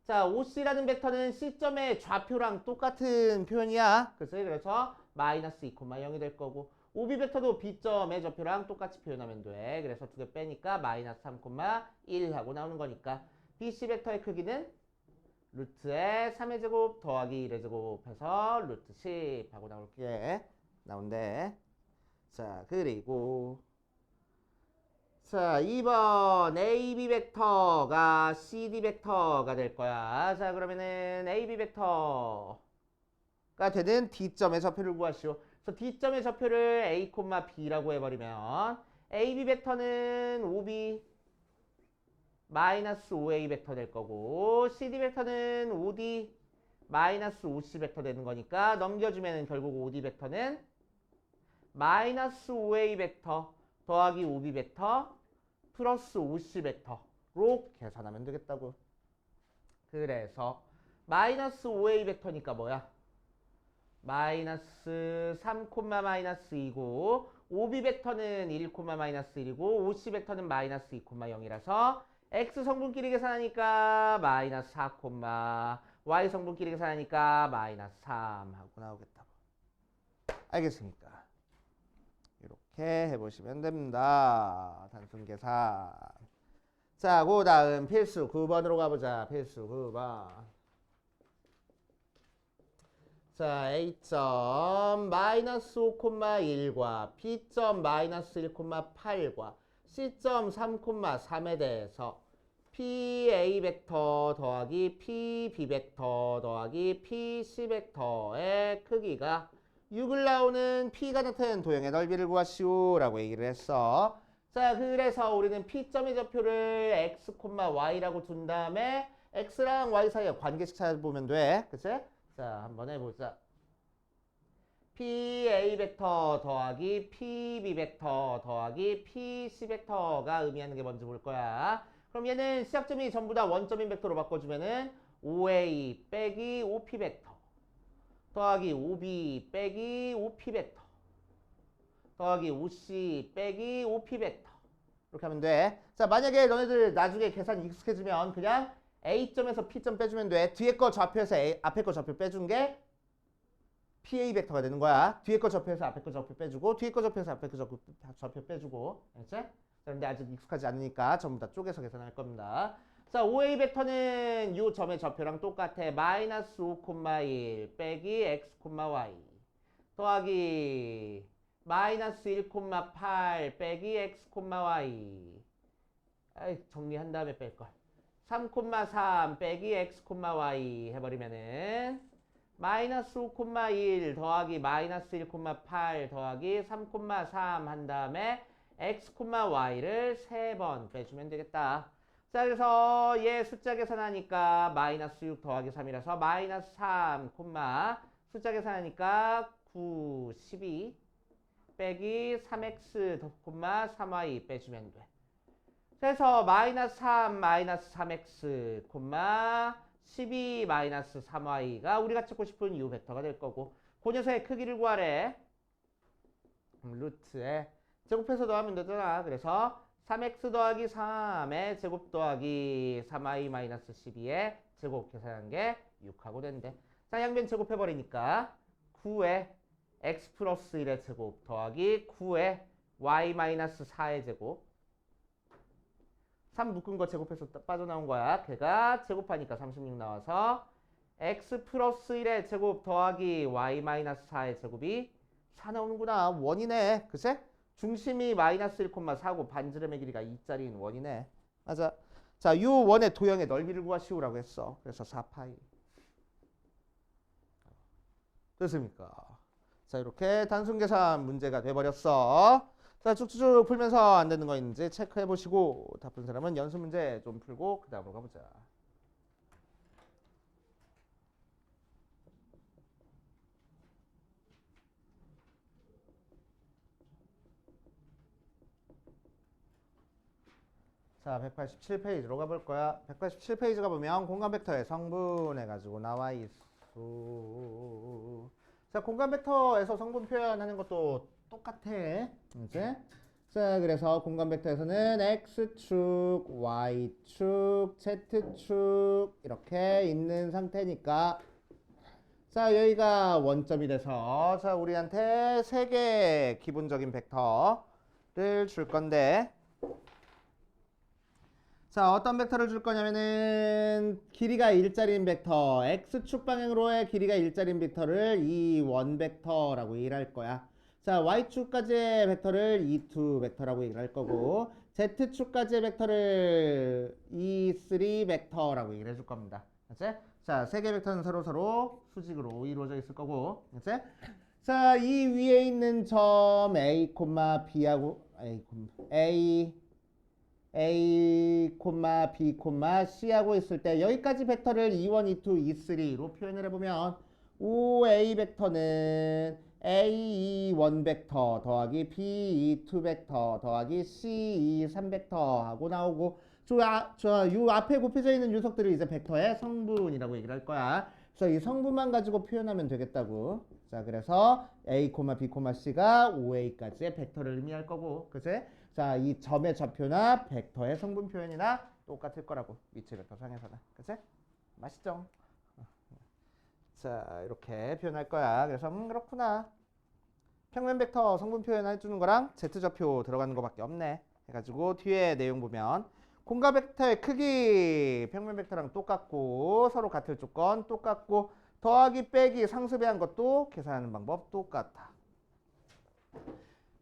자, OC라는 벡터는 C점의 좌표랑 똑같은 표현이야. 그래서 마이너스 2, 0이 될 거고 OB 벡터도 B점의 좌표랑 똑같이 표현하면 돼. 그래서 두 개 빼니까 마이너스 3,1 하고 나오는 거니까 BC 벡터의 크기는 루트의 3의 제곱 더하기 1의 제곱 해서 루트 10 하고 나올게. 나온대. 자, 그리고 자, 2번 AB 벡터가 CD 벡터가 될 거야. 자, 그러면은 AB 벡터가 되는 D점의 좌표를 구하시오. 그래서 D점의 좌표를 A, B라고 해버리면 AB 벡터는 OB 마이너스 5A 벡터 될 거고 CD 벡터는 OD 마이너스 5C 벡터 되는 거니까 넘겨주면 결국 OD 벡터는 마이너스 5A 벡터 더하기 OB 벡터 플러스 5C 벡터로 계산하면 되겠다고. 그래서 마이너스 5A 벡터니까 뭐야? 마이너스 3, 마이너스 2고 OB 벡터는 1, 마이너스 1이고 OC 벡터는 마이너스 2, 0이라서 X 성분끼리 계산하니까 마이너스 4, Y 성분끼리 계산하니까 마이너스 3 하고 나오겠다고. 알겠습니까? 이렇게 해보시면 됩니다. 단순 계산. 자, 그 다음 필수 9번으로 가보자. 필수 9번. 자, A점 마이너스 5,1과 B점 마이너스 1,8과 C점 3,3에 대해서 PA 벡터 더하기 PB 벡터 더하기 PC 벡터의 크기가 6을 나오는 P가 나타낸 도형의 넓이를 구하시오 라고 얘기를 했어. 자, 그래서 우리는 P점의 좌표를 X, Y라고 둔 다음에 X랑 Y 사이에 관계식 찾아보면 돼. 그치? 자, 한번 해보자. PA 벡터 더하기 PB 벡터 더하기 PC 벡터가 의미하는 게 뭔지 볼 거야. 그럼 얘는 시작점이 전부 다 원점인 벡터로 바꿔주면은 OA 빼기 OP 벡터 더하기 OB 빼기 OP 벡터 더하기 OC 빼기 OP 벡터 이렇게 하면 돼. 자, 만약에 너네들 나중에 계산 익숙해지면 그냥 A점에서 P점 빼주면 돼. 뒤에 거 좌표에서 앞에 거 좌표 빼준 게 PA 벡터가 되는 거야. 뒤에 거 좌표에서 앞에 거 좌표 빼주고 뒤에 거 좌표에서 앞에 거 좌표 빼주고. 알겠지? 그런데 아직 익숙하지 않으니까 전부 다 쪼개서 계산할 겁니다. 자, OA 벡터는 이 점의 좌표랑 똑같아. 마이너스 5,1 빼기 X, Y 더하기 마이너스 1,8 빼기 X, Y 정리한 다음에 뺄걸. 3,3 빼기 X, Y 해버리면은 마이너스 5,1 더하기 마이너스 1,8 더하기 3,3 한 다음에 X, Y를 3번 빼주면 되겠다. 자, 그래서 얘 숫자 계산하니까 마이너스 6 더하기 3이라서 마이너스 3, 숫자 계산하니까 9, 12 빼기 3x, 3y 빼주면 돼. 그래서 마이너스 3, 마이너스 3x, 12-3y가 우리가 찾고 싶은 이 벡터가 될 거고 그 녀석의 크기를 구하래. 루트에 제곱해서 더하면 되잖아. 그래서 3x 더하기 3의 제곱 더하기 3y-12의 제곱 계산한 게 6하고 된대. 자, 양변 제곱해버리니까 9의 x 플러스 1의 제곱 더하기 9의 y-4의 제곱 3 묶은 거 제곱해서 빠져나온 거야. 걔가 제곱하니까 36 나와서 x 플러스 1의 제곱 더하기 y-4의 제곱이 4 나오는구나. 원이네. 그치? 중심이 마이너스 1,4고 반지름의 길이가 2짜리인 원이네. 맞아. 자, 요 원의 도형의 넓이를 구하시오라고 했어. 그래서 4파이. 됐습니까? 자, 이렇게 단순 계산 문제가 돼버렸어. 자, 쭉쭉쭉 풀면서 안 되는 거 있는지 체크해 보시고 다 푼 사람은 연습 문제 좀 풀고 그 다음으로 가보자. 자, 187페이지로 가볼 거야. 187페이지 가보면 공간 벡터의 성분 해가지고 나와 있어. 자, 공간 벡터에서 성분 표현하는 것도 똑같아. 이제 자, 그래서 공간 벡터에서는 x축, y축, z축 이렇게 있는 상태니까 자, 여기가 원점이 돼서 자, 우리한테 세 개의 기본적인 벡터를 줄 건데 자, 어떤 벡터를 줄 거냐면은 길이가 일자리인 벡터 x축 방향으로의 길이가 일자리인 벡터를 E1 벡터라고 얘기를 할 거야. 자, y축까지의 벡터를 E2 벡터라고 얘기를 할 거고 z축까지의 벡터를 E3 벡터라고 얘기를 해줄 겁니다. 그치? 자, 세 개 벡터는 서로 수직으로 이루어져 있을 거고 그치? 자, 이 위에 있는 점 A, B하고 A, B, C하고 있을 때 여기까지 벡터를 E1, E2, E3로 표현을 해보면 OA 벡터는 A2 벡터 더하기 B2 벡터 더하기 C3 벡터 하고 나오고 요 앞에 곱해져 있는 녀석들이 이제 벡터의 성분이라고 얘기를 할 거야. 그래서 이 성분만 가지고 표현하면 되겠다고. 자, 그래서 A, B, C가 OA까지의 벡터를 의미할 거고, 그치? 자, 이 점의 좌표나 벡터의 성분 표현이나 똑같을 거라고. 위치 벡터 상에서는. 그치? 맛있죠? 자, 이렇게 표현할 거야. 그래서 그렇구나. 평면 벡터 성분 표현해주는 거랑 Z좌표 들어가는 거밖에 없네. 해가지고 뒤에 내용 보면 공간 벡터의 크기 평면 벡터랑 똑같고 서로 같을 조건 똑같고 더하기 빼기 상수배한 것도 계산하는 방법 똑같아.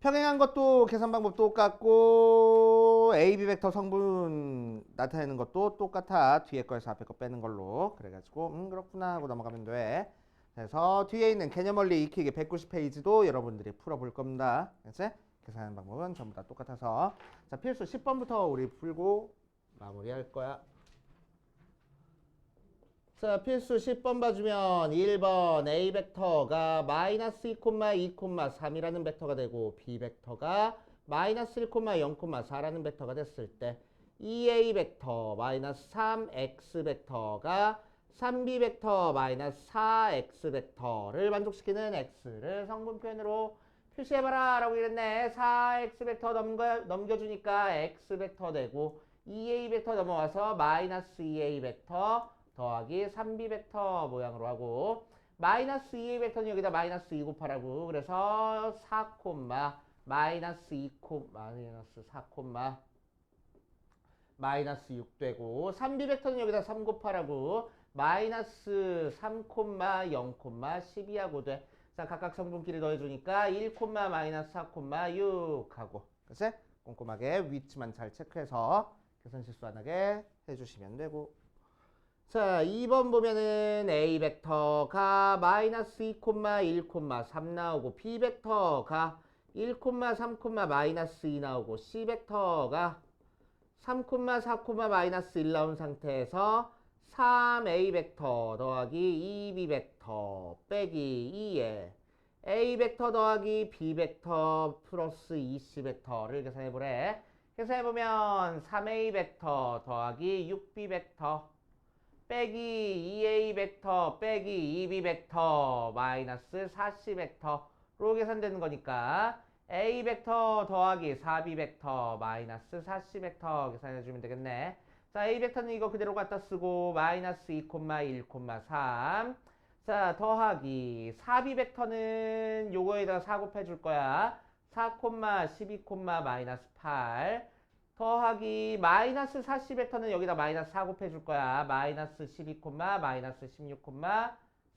평행한 것도 계산 방법 똑같고 AB 벡터 성분 나타내는 것도 똑같아. 뒤에 거에서 앞에 거 빼는 걸로. 그래가지고 그렇구나 하고 넘어가면 돼. 그래서 뒤에 있는 개념 원리 익히기 190페이지도 여러분들이 풀어볼 겁니다. 그치? 계산하는 방법은 전부 다 똑같아서 자, 필수 10번부터 우리 풀고 마무리할 거야. 자, 필수 10번 봐주면 1번 A 벡터가 마이너스 2,2,3이라는 벡터가 되고 B 벡터가 마이너스 1,0,4라는 벡터가 됐을 때 2A 벡터 마이너스 3X 벡터가 3B 벡터 마이너스 4X 벡터를 만족시키는 X를 성분 표현으로 표시해봐라 라고 이랬네. 4X 벡터 넘겨주니까 X 벡터 되고 2A 벡터 넘어와서 마이너스 2A 벡터 더하기 3B 벡터 모양으로 하고 마이너스 2A 벡터는 여기다 마이너스 2 곱하라고. 그래서 4, 마이너스 2, 마이너스 4, 마이너스 6 되고 3B 벡터는 여기다 3 곱하라고. 마이너스 3, 0, 12하고 돼. 자, 각각 성분끼리 더해주니까 1, 마이너스 4, 6 하고. 그치? 꼼꼼하게 위치만 잘 체크해서 계산 실수 안 하게 해주시면 되고. 자, 2번 보면은 A 벡터가 마이너스 2, 1, 3 나오고 B 벡터가 1, 3, 마이너스 2 나오고 C 벡터가 3, 4, 마이너스 1 나온 상태에서 3A 벡터 더하기 2B 벡터 빼기 2에 A 벡터 더하기 B 벡터 플러스 2C 벡터를 계산해보래. 계산해보면 3A 벡터 더하기 6B 벡터 빼기 2a 벡터 빼기 2b 벡터 마이너스 4c 벡터로 계산되는 거니까 a 벡터 더하기 4b 벡터 마이너스 4c 벡터 계산해주면 되겠네. 자, a 벡터는 이거 그대로 갖다 쓰고 마이너스 2, 1, 3. 자, 더하기 4b 벡터는 요거에다가 4 곱해줄 거야. 4, 12, 마이너스 8 더하기 마이너스 4c 벡터는 여기다 마이너스 4 곱해줄 거야. 마이너스 12, 마이너스 16,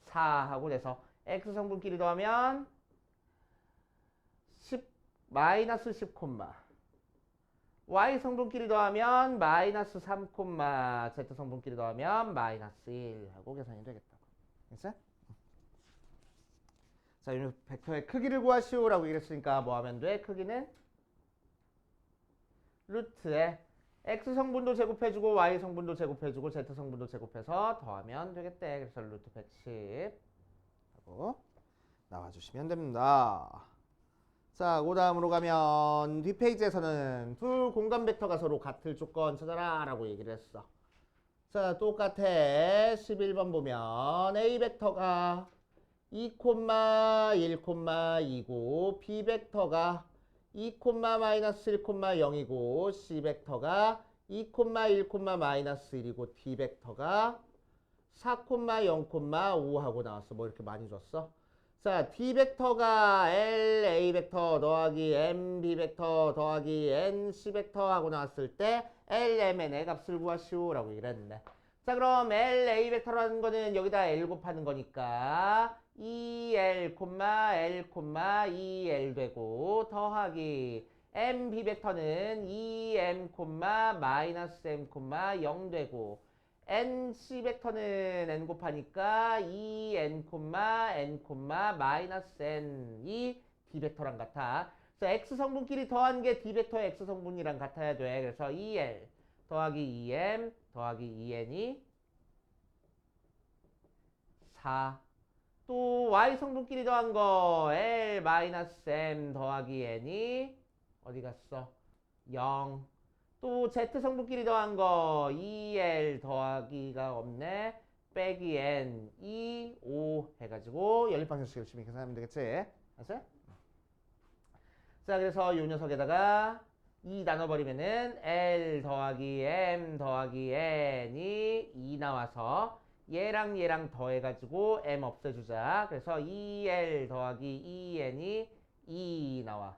4 하고 돼서 x 성분끼리 더하면 10, 마이너스 10, y 성분끼리 더하면 마이너스 3, z 성분끼리 더하면 마이너스 1 하고 계산이 되겠다고. 됐어? 자, 이 벡터의 크기를 구하시오라고 이랬으니까 뭐 하면 돼? 크기는 루트에 x 성분도 제곱해주고 y 성분도 제곱해주고 z 성분도 제곱해서 더하면 되겠대. 그래서 루트 110 하고 나와주시면 됩니다. 자, 그 다음으로 가면 뒷페이지에서는 둘 공간 벡터가 서로 같을 조건 찾아라 라고 얘기를 했어. 자, 똑같아. 11번 보면 A 벡터가 2, 1, 2고 B 벡터가 2, 마이너스 1, 0이고 C 벡터가 2, 1, 마이너스 1이고 D 벡터가 4, 0, 5 하고 나왔어. 뭐 이렇게 많이 줬어? 자, D 벡터가 L, A 벡터 더하기 M, B 벡터 더하기 N, C 벡터 하고 나왔을 때 L, M의 내 값을 구하시오 라고 이랬는데. 자, 그럼 L, A 벡터라는 거는 여기다 L 곱하는 거니까 2L, L, 2L 되고 더하기 M, B 벡터는 2M, 마이너스 M, 0 되고 N, C 벡터는 N 곱하니까 2N, N, 마이너스 N이 D 벡터랑 같아. 그래서 X 성분끼리 더한 게 D 벡터의 X 성분이랑 같아야 돼. 그래서 2L 더하기 2M 더하기 2N이 4. 또 Y 성분끼리 더한 거 L 마이너스 M 더하기 N이 어디 갔어? 0. 또 Z 성분끼리 더한 거 2L 더하기가 없네. 빼기 N 2, 5 해가지고 연립방정식 열심히 계산하면 되겠지? 알았어요? 자, 그래서 이 녀석에다가 2 나눠버리면은 L 더하기 M 더하기 N이 2 나와서 얘랑 얘랑 더해가지고 M 없애주자. 그래서 2L 더하기 2N이 2 나와.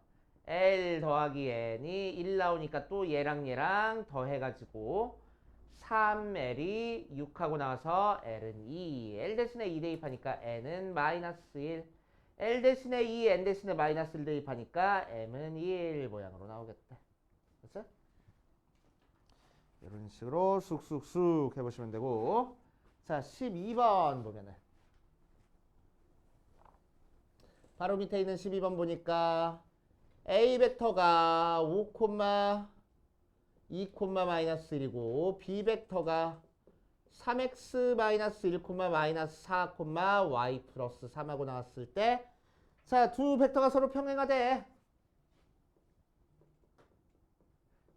L 더하기 N이 1 나오니까 또 얘랑 얘랑 더해가지고 3L이 6하고 나와서 L은 2. L 대신에 2 대입하니까 N은 마이너스 1. L 대신에 2, N 대신에 마이너스 1 대입하니까 M은 1 모양으로 나오겠다. 됐어? 이런 식으로 쑥쑥쑥 해보시면 되고. 자, 12번 보면은 바로 밑에 있는 12번 보니까 A 벡터가 5, 2, 마이너스 1이고 B 벡터가 3x 마이너스 1, 마이너스 4, y 플러스 3하고 나왔을 때 자, 두 벡터가 서로 평행하대.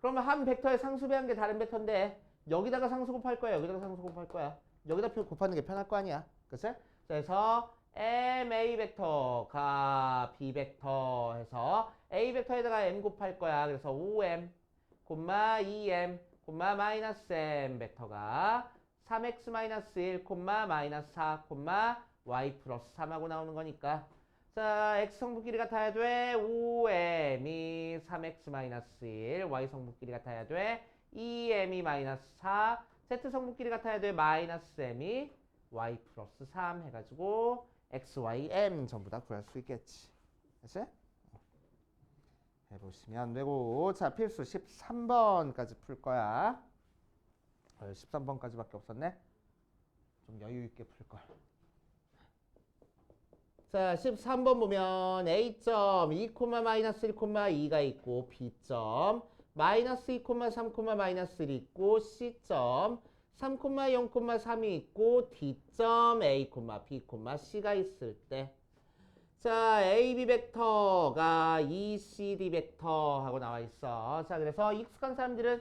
그러면 한 벡터의 상수배한 게 다른 벡터인데 여기다가 상수 곱할 거야. 여기다가 상수 곱할 거야. 여기다 곱하는 게 편할 거 아니야. 그치? 그래서 MA 벡터가 B 벡터 해서 A 벡터에다가 M 곱할 거야. 그래서 5M, 2M, 마이너스 M 벡터가 3x 마이너스 1, 마이너스 4, y 플러스 3하고 나오는 거니까 자, x 성분끼리 같아야 돼. 5m이 3x 마이너스 1, y 성분끼리 같아야 돼. 2m이 마이너스 4, z 성분끼리 같아야 돼. 마이너스 m이 y 플러스 3 해가지고 x, y, m 전부 다 구할 수 있겠지. 됐지? 해보시면 되고 자, 필수 13번까지 풀 거야. 13번까지밖에 없었네. 좀 여유 있게 풀 걸. 자, 13번 보면 A점 2, 마이너스 1, 2가 있고 B점 마이너스 2, 3, 마이너스 1이 있고 C점 3, 0, 3이 있고 D점 A, B, C가 있을 때 자, AB 벡터가 ECD 벡터 하고 나와 있어. 자, 그래서 익숙한 사람들은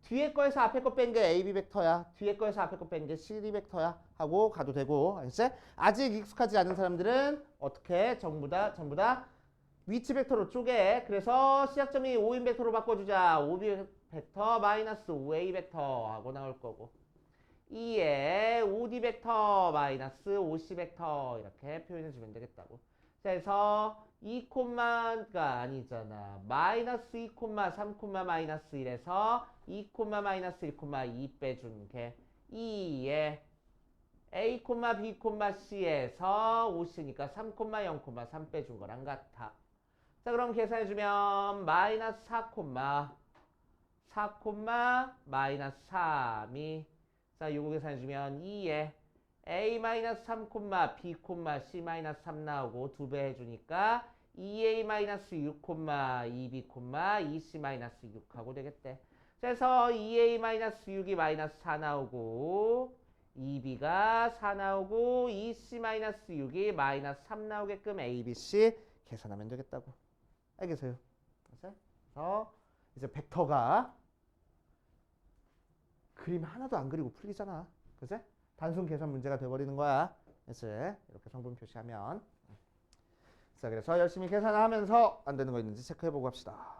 뒤에 거에서 앞에 거 뺀 게 AB 벡터야. 뒤에 거에서 앞에 거 뺀 게 CD 벡터야. 하고 가도 되고. 알겠지? 아직 익숙하지 않은 사람들은 어떻게 전부 다 위치 벡터로 쪼개. 그래서 시작점이 5인 벡터로 바꿔주자. 5B 벡터 마이너스 5A 벡터 하고 나올 거고. 2에 5D 벡터 마이너스 5C 벡터 이렇게 표현해 주면 되겠다고. 그래서 2 콤마가 아니잖아. 마이너스 2 콤마 3 콤마 마이너스 1에서 2 콤마 마이너스 1 콤마 2 빼준 게 2에 A 콤마 B 콤마 C에서 5C니까 3 콤마 0 콤마 3 빼준 거랑 같아. 자, 그럼 계산해주면 마이너스 4 콤마 마이너스 3이 자, 요거 계산해주면 2에 A-3, B, C-3 나오고 2배 해주니까 2A-6, 2B, 2C-6 하고 되겠대. 그래서 2A-6이 마이너스 4 나오고 2B가 4 나오고 2C-6이 마이너스 3 나오게끔 A, B, C 계산하면 되겠다고. 알겠어요? 그래서 이제 벡터가 그림 하나도 안 그리고 풀리잖아. 그치? 단순 계산 문제가 돼버리는 거야. 그치? 이렇게 성분 표시하면. 자, 그래서 열심히 계산하면서 안 되는 거 있는지 체크해보고 합시다.